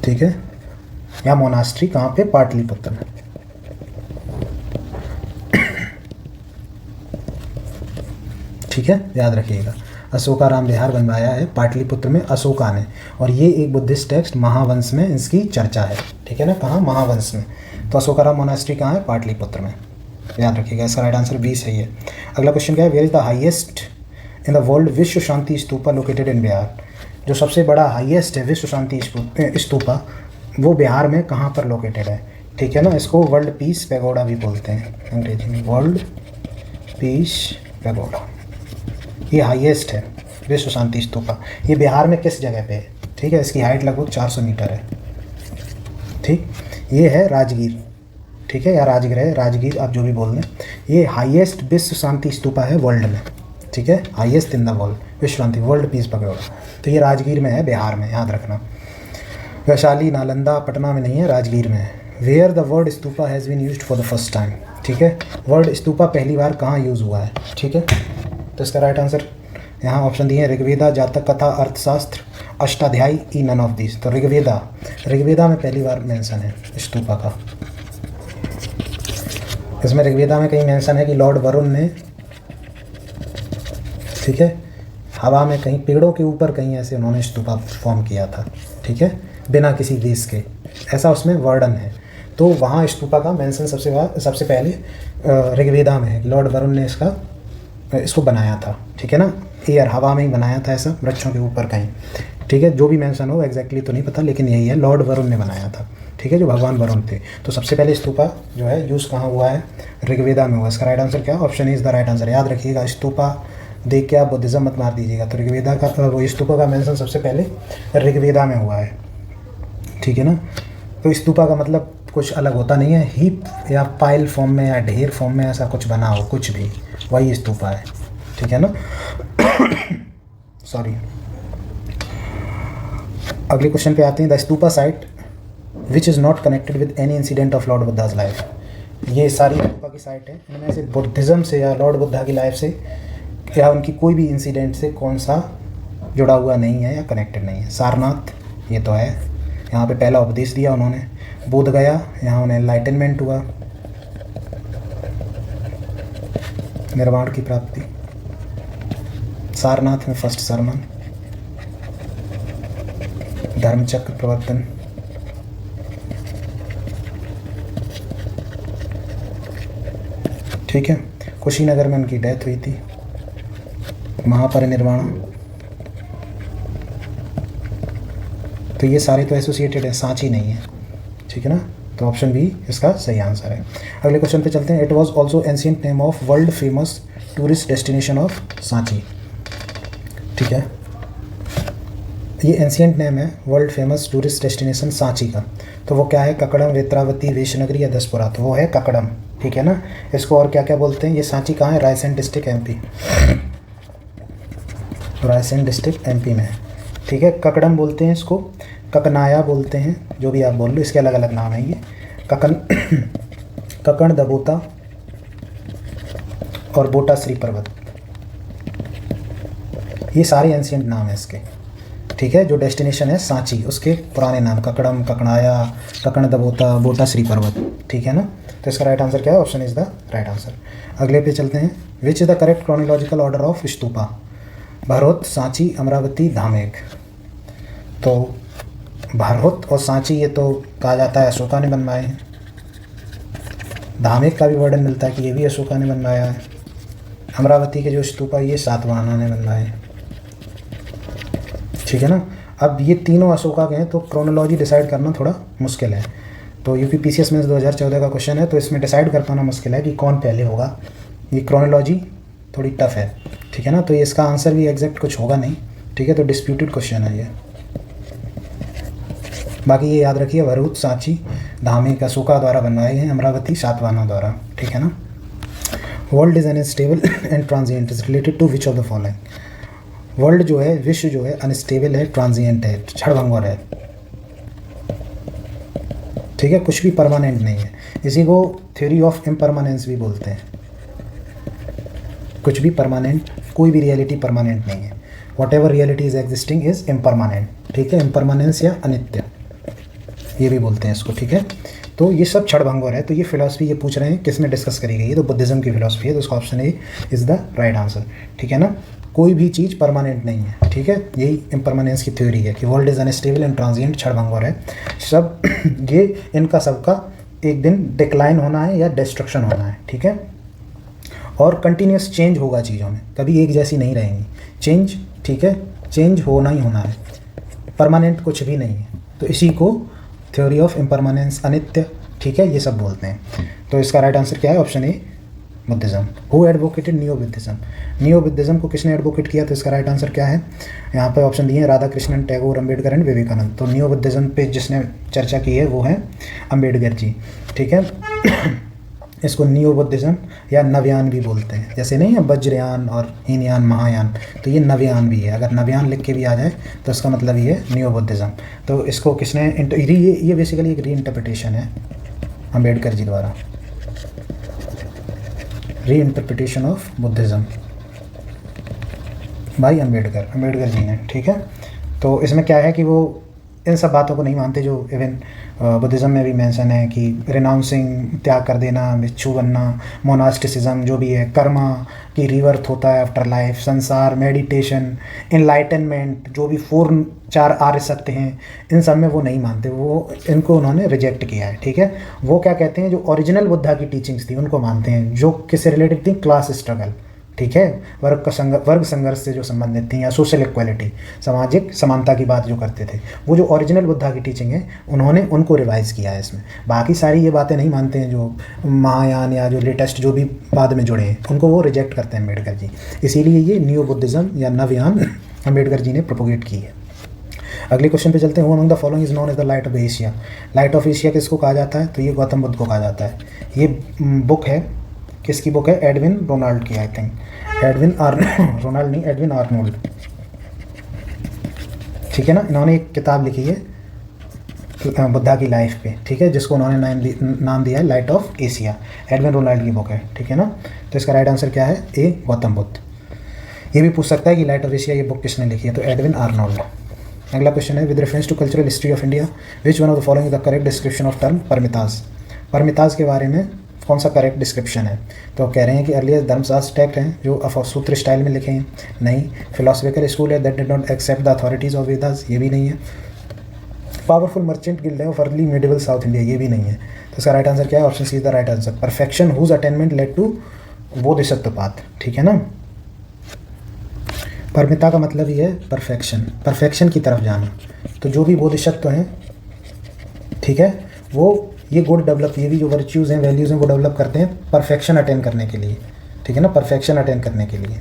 Speaker 1: ठीक है, या मोनास्ट्री, कहाँ पे? पाटलिपुत्र में। ठीक है, याद रखिएगा, अशोकाराम विहार बनवाया है पाटलिपुत्र में अशोका ने, और ये एक बुद्धिस्ट टेक्स्ट महावंश में इसकी चर्चा है, ठीक है ना। कहाँ? महावंश में। तो अशोकाराम मोनास्ट्री कहाँ है? पाटलिपुत्र में, याद रखिएगा। इसका राइट आंसर बी सही है। अगला क्वेश्चन क्या है? Where is the highest in the world Vishwa Shanti stupa located in Bihar? जो सबसे बड़ा हाईएस्ट है विश्व शांति स्तूपा, वो बिहार में कहाँ पर लोकेटेड है, ठीक है ना। इसको वर्ल्ड पीस पैगोडा भी बोलते हैं अंग्रेजी में, वर्ल्ड पीस पैगोडा। ये हाईएस्ट है विश्व शांति स्तूपा। ये बिहार में किस जगह पे है? ठीक है, इसकी हाइट लगभग 400 मीटर है, ठीक। ये है राजगीर, ठीक है, या राजगीर है, राजगीर आप जो भी बोल दें। ये हाईएस्ट विश्व शांति स्तूपा है वर्ल्ड में, ठीक है, highest in the world, Vishwa Shanti, world peace pagoda. तो ये राजगीर में है, बिहार में, याद रखना। वैशाली, नालंदा, पटना में नहीं है, राजगीर में है। Where the word stupa has been used for the first time, ठीक है। वर्ड स्तूपा पहली बार कहाँ यूज़ हुआ है, ठीक है। तो इसका राइट आंसर यहाँ ऑप्शन दिए हैं, Rigveda, Jataka Katha, Arthashastra, Ashtadhyayi, E none of this. तो ऋग्वेदा में पहली बार मेंशन है स्तूपा का। इसमें ऋग्वेदा में कहीं मेंशन है कि लॉर्ड वरुण ने, ठीक है, हवा में कहीं पेड़ों के ऊपर कहीं ऐसे उन्होंने स्तूपा फॉर्म किया था, ठीक है, बिना किसी देश के, ऐसा उसमें वर्णन है। तो वहाँ स्तूपा का मेंशन सबसे पहले ऋग्वेदा में है, लॉर्ड वरुण ने इसको बनाया था, ठीक है ना। एयर, हवा में ही बनाया था, ऐसा वृक्षों के ऊपर कहीं, ठीक है। जो भी मेंशन हो एग्जैक्टली तो नहीं पता, लेकिन यही है, लॉर्ड वरुण ने बनाया था, ठीक है, जो भगवान वरुण थे। तो सबसे पहले स्तूपा जो है यूज़ कहाँ हुआ है? ऋग्वेदा में हुआ। इसका राइट आंसर क्या? Option is the right answer. याद रखिएगा, स्तूपा देख के आप बुद्धिज़्म मत मार दीजिएगा। तो ऋग्वेदा का वो स्तूपा का मेंशन सबसे पहले ऋग्वेदा में हुआ है, ठीक है ना। तो स्तूपा का मतलब कुछ अलग होता नहीं है, हीप या पाइल फॉर्म में या ढेर फॉर्म में ऐसा कुछ बना हो, कुछ भी, वही स्तूपा है, ठीक है ना। सॉरी। अगले क्वेश्चन पे आते हैं। The stupa site which is not connected with any incident of Lord Buddha's life. ये सारी स्तूपा की साइट है, इनमें से बुद्धिज़्म से या लॉर्ड बुद्धा की लाइफ से या उनकी कोई भी इंसिडेंट से कौन सा जुड़ा हुआ नहीं है या कनेक्टेड नहीं है? सारनाथ, ये तो है, यहाँ पे पहला उपदेश दिया उन्होंने। बोध गया, यहाँ उन्हें एनलाइटनमेंट हुआ, निर्वाण की प्राप्ति। सारनाथ में फर्स्ट सरमन, धर्मचक्र प्रवर्तन, ठीक है। कुशीनगर में उनकी डेथ हुई थी, महापरिनिर्वाण। तो ये सारे तो एसोसिएटेड है, सांची नहीं है, ठीक है ना। तो ऑप्शन बी इसका सही आंसर है। अगले क्वेश्चन पे चलते हैं। It was also ancient name of world famous tourist destination of Sanchi, ठीक है। ये एंशिएंट नेम है world famous tourist destination Sanchi का। तो वो क्या है? ककड़म, वेत्रावती, वेशनगरी या दसपुरा। तो वो है ककड़म, ठीक है ना। इसको और क्या क्या बोलते हैं? ये सांची कहाँ है? Raisen district MP, Raisen district MP में है, ठीक है। ककड़म बोलते हैं इसको, ककनाया बोलते हैं, जो भी आप बोल लो, इसके अलग अलग नाम है। ये ककण दबोता और बोटा श्री पर्वत, ये सारे एंशिएंट नाम है इसके, ठीक है। जो डेस्टिनेशन है सांची, उसके पुराने नाम ककड़म, ककनाया, ककण दबोता, बोटा श्री पर्वत, ठीक है ना। तो इसका राइट आंसर क्या है? Option is the right answer. अगले पे चलते हैं। Which is the correct chronological order of stupa? भरोत, सांची, अमरावती, धामेक। तो भारहुत और सांची ये तो कहा जाता है अशोका ने बनवाए हैं। धामेक का भी वर्णन मिलता है कि ये भी अशोका ने बनवाया है। अमरावती के जो स्तूपा ये सातवाहना ने बनवाए हैं, ठीक है ना। अब ये तीनों अशोका के हैं तो क्रोनोलॉजी डिसाइड करना थोड़ा मुश्किल है। तो यूपी पीसीएस मेंस 2014 का क्वेश्चन है, तो इसमें डिसाइड कर पाना मुश्किल है कि कौन पहले होगा। ये क्रोनोलॉजी थोड़ी टफ है, ठीक है ना। तो ये इसका आंसर भी एग्जैक्ट कुछ होगा नहीं, ठीक है। तो डिस्प्यूटेड क्वेश्चन है ये। बाकी ये याद रखिए, भरूच, सांची, धामेक अशोका द्वारा बनवाए हैं, अमरावती सातवाहना द्वारा, ठीक है ना। World is unstable and transient is related to which of the following. World जो है, विश्व जो है, अनस्टेबल है, ट्रांजिएंट है, क्षणभंगुर है, ठीक है, कुछ भी परमानेंट नहीं है। इसी को थ्योरी ऑफ इम्परमानेंस भी बोलते हैं। कुछ भी परमानेंट, कोई भी रियलिटी परमानेंट नहीं है। What ever reality is existing is impermanent, ठीक है। इम्परमानेंस या अनित्य ये भी बोलते हैं इसको, ठीक है। तो ये सब क्षणभंगुर है। तो ये फिलॉसफी ये पूछ रहे हैं किसमें डिस्कस करी गई है, तो बुद्धिज्म की फिलॉसफी है। तो उसका option A is the right answer, ठीक है ना। कोई भी चीज़ परमानेंट नहीं है, ठीक है। यही इम्परमानेंस की थ्योरी है कि world is unstable and transient, क्षणभंगुर है सब। ये इनका सबका एक दिन डिक्लाइन होना है या डिस्ट्रक्शन होना है, ठीक है। और कंटिन्यूस चेंज होगा चीज़ों में, कभी एक जैसी नहीं रहेंगी। चेंज, ठीक है, चेंज होना ही होना है, परमानेंट कुछ भी नहीं है। तो इसी को थ्योरी ऑफ इम्परमानेंस, अनित्य, ठीक है, ये सब बोलते हैं। तो इसका राइट आंसर क्या है, option A Buddhism. Who advocated neo Buddhism. Neo Buddhism को किसने एडवोकेट किया, तो इसका राइट आंसर क्या है, यहाँ पे ऑप्शन दिए हैं, राधा कृष्णन, टैगोर, अम्बेडकर एंड विवेकानंद। तो नियो बुद्धिज्म पे जिसने चर्चा की है वो है अम्बेडकर जी, ठीक है। इसको नियो बुद्धिज्म या नवयान भी बोलते हैं, जैसे नहीं है वज्रयान और हीनयान, महायान, तो ये नवयान भी है। अगर नवयान लिख के भी आ जाए तो इसका मतलब ये है नियो बुद्धिज्म। तो इसको किसने ये बेसिकली एक री इंटरप्रिटेशन है अम्बेडकर जी द्वारा, reinterpretation of Buddhism by Ambedkar ji ने, ठीक है। तो इसमें क्या है कि वो इन सब बातों को नहीं मानते जो इवन बुद्धिज़्म में भी मेंशन है कि रिनाउंसिंग, त्याग कर देना, भिक्षु बनना, मोनास्टिसिज्म जो भी है, कर्मा की रिवर्थ होता है आफ्टर लाइफ, संसार, मेडिटेशन, इनलाइटनमेंट, जो भी 4 आर्य सत्य हैं, इन सब में वो नहीं मानते। वो इनको उन्होंने रिजेक्ट किया है, ठीक है। वो क्या कहते हैं, जो ओरिजिनल बुद्धा की टीचिंग्स थी उनको मानते हैं, जो किससे रिलेटेड थी, क्लास स्ट्रगल, ठीक है, वर्ग संघर्ष से जो संबंधित थी, या सोशल इक्वालिटी, सामाजिक समानता की बात जो करते थे, वो जो ओरिजिनल बुद्धा की टीचिंग है उन्होंने उनको रिवाइज किया है इसमें। बाकी सारी ये बातें नहीं मानते हैं, जो महायान या जो लेटेस्ट जो भी बाद में जुड़े हैं उनको वो रिजेक्ट करते हैं अम्बेडकर जी। इसीलिए ये न्यू बुद्धिज़्म या नवयान अम्बेडकर जी ने प्रोपोगेट की है। अगले क्वेश्चन पे चलते हैं। Among the following is known as the light of Asia. Light of Asia किसको कहा जाता है, तो ये गौतम बुद्ध को कहा जाता है। ये बुक है, किसकी बुक है, एडविन रोनाल्ड की, आई थिंक एडविन रोनाल्ड नहीं, एडविन आर्नोल्ड, ठीक है ना। इन्होंने एक किताब लिखी है बुद्धा की लाइफ पे, ठीक है, जिसको उन्होंने नाम दिया है light of Asia. Edwin Ronald की बुक है, ठीक है ना। तो इसका राइट आंसर क्या है, ए गौतम बुद्ध। ये भी पूछ सकता है कि लाइट ऑफ एशिया ये बुक किसने लिखी है, तो एडविन आर्नोल्ड। अगला क्वेश्चन है, with reference to cultural history of India which one of the following the correct description of term paramitas. Paramitas के बारे में कौन सा करेक्ट डिस्क्रिप्शन है, तो कह रहे हैं कि अर्लियर धर्मशास्त्र टेक्स्ट हैं जो सूत्र स्टाइल में लिखे हैं, नहीं। फिलोसफिकल स्कूल है that did not accept the authorities of Vedas, ये भी नहीं है। पावरफुल मर्चेंट गिल्ड है of early medieval south India, ये भी नहीं है। तो इसका राइट आंसर क्या है, option C is the right answer. Perfection whose attainment led to Bodhisattvapath, ठीक है ना। परमिता का मतलब ही है परफेक्शन, परफेक्शन की तरफ जाना। तो जो भी बोधिसत्व हैं, ठीक है, वो ये गुड डेवलप, ये भी जो वर्च्यूज़ हैं, वैल्यूज़ हैं, वो डेवलप करते हैं परफेक्शन अटेन करने के लिए, ठीक है ना, परफेक्शन अटेन करने के लिए।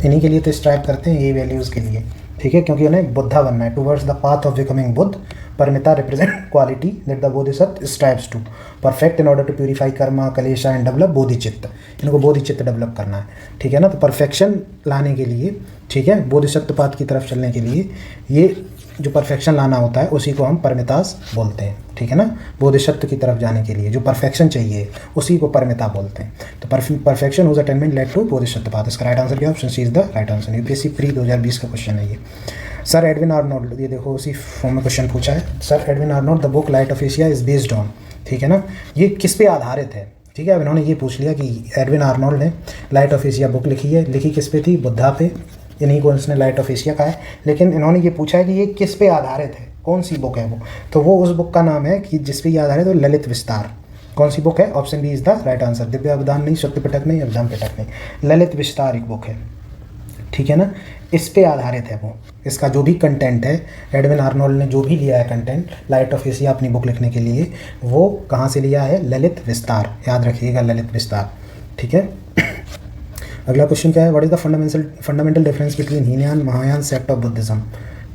Speaker 1: इन्हीं के लिए तो स्ट्राइव करते हैं, ये वैल्यूज़ के लिए, ठीक है, क्योंकि उन्हें बुद्धा बनना है, towards the path of becoming Buddha. Paramita represent quality that the Bodhisattva strives to perfect in order to purify karma, klesha and develop bodhichitta. इनको बोधिचित्त डेवलप करना है, ठीक है ना। तो परफेक्शन लाने के लिए, ठीक है, बोधिसत्व पाथ की तरफ चलने के लिए ये जो परफेक्शन लाना होता है उसी को हम परमितास बोलते हैं, ठीक है ना। बोधिसत्व की तरफ जाने के लिए जो परफेक्शन चाहिए उसी को परमिता बोलते हैं। तो perfection whose attainment led to Bodhisattva path. इसका राइट आंसर क्या, option C is the right answer. UPSC pre 2020 का क्वेश्चन है ये। सर एडविन आर्नोल्ड, ये देखो उसी फॉर्म में क्वेश्चन पूछा है। Sir Edwin Arnold the book light of Asia is based on, ठीक है ना। ये किस पे आधारित है, ठीक है। अब इन्होंने ये पूछ लिया कि एडविन आर्नोल्ड ने लाइट ऑफ एशिया बुक लिखी है, लिखी किस पे थी, बुद्धा पे, इन्हीं को इसने लाइट ऑफ एशिया कहा है। लेकिन इन्होंने ये पूछा है कि ये किस पे आधारित है, कौन सी बुक है वो? तो वो उस बुक का नाम है कि जिस पे ये आधारित है, तो ललित विस्तार। कौन सी बुक है? Option B is the right answer. Divya Avadana नहीं, सत्य पिटक नहीं, अभिधान पिटक नहीं, ललित विस्तार एक बुक है, ठीक है ना। इस पे आधारित है वो, इसका जो भी कंटेंट है, एडविन आर्नोल्ड ने जो भी लिया है कंटेंट लाइट ऑफ एशिया अपनी बुक लिखने के लिए, वो कहाँ से लिया है? ललित विस्तार, याद रखिएगा ललित विस्तार, ठीक है। अगला क्वेश्चन क्या है? What is the fundamental difference between Hinayana Mahayana sect of Buddhism,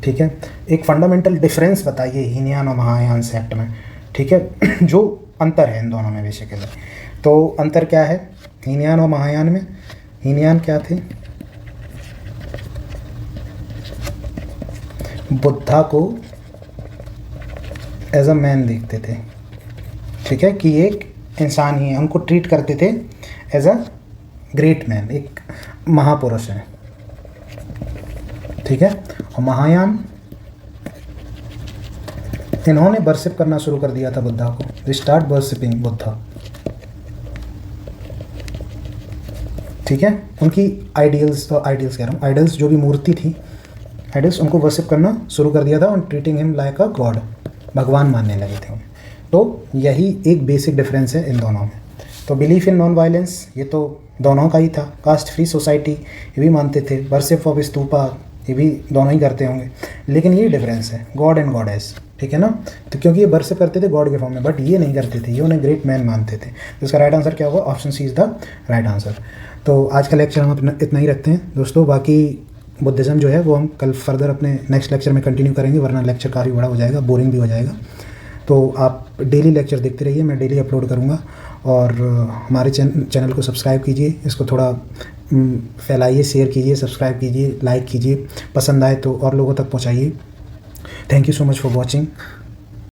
Speaker 1: ठीक है। एक फंडामेंटल डिफरेंस बताइए हीनयान और महायान सेक्ट में, ठीक है। जो अंतर है इन दोनों में बेसिकली, तो अंतर क्या है हीनयान और महायान में? हीनयान क्या थे? बुद्धा को एज अ मैन देखते थे, ठीक है, कि एक इंसान ही है, उनको ट्रीट करते थे एज अ ग्रेट मैन, एक महापुरुष है, ठीक है। और महायान, इन्होंने वर्शिप करना शुरू कर दिया था बुद्धा को, दे स्टार्ट वर्शिपिंग बुद्धा, ठीक है। उनकी आइडियल्स कह रहा हूँ, आइडल्स जो भी मूर्ति थी, आइडल्स, उनको वर्शिप करना शुरू कर दिया था और ट्रीटिंग हिम लाइक अ गॉड, भगवान मानने लगे थे उन्हें। तो यही एक बेसिक डिफरेंस है इन दोनों में। तो बिलीफ इन नॉन वायलेंस, ये तो दोनों का ही था। कास्ट फ्री सोसाइटी, ये भी मानते थे। वर्शिप ऑफ स्तूपा, ये भी दोनों ही करते होंगे, लेकिन ये डिफरेंस है गॉड एंड गॉडेस, ठीक है ना। तो क्योंकि ये वर्शिप करते थे गॉड के फॉर्म में, बट ये नहीं करते थे, ये उन्हें ग्रेट मैन मानते थे। तो इसका राइट आंसर क्या होगा? Option C is the right answer. तो आज का लेक्चर हम इतना ही रखते हैं दोस्तों। बाकी बुद्धिज़्म जो है वो हम कल फर्दर अपने नेक्स्ट लेक्चर में कंटिन्यू करेंगे, वरना लेक्चर काफ़ी बड़ा हो जाएगा, बोरिंग भी हो जाएगा। तो आप डेली लेक्चर देखते रहिए, मैं डेली अपलोड करूँगा। और हमारे चैनल को सब्सक्राइब कीजिए, इसको थोड़ा फैलाइए, शेयर कीजिए, सब्सक्राइब कीजिए, लाइक कीजिए, पसंद आए तो और लोगों तक पहुँचाइए। Thank you so much for watching.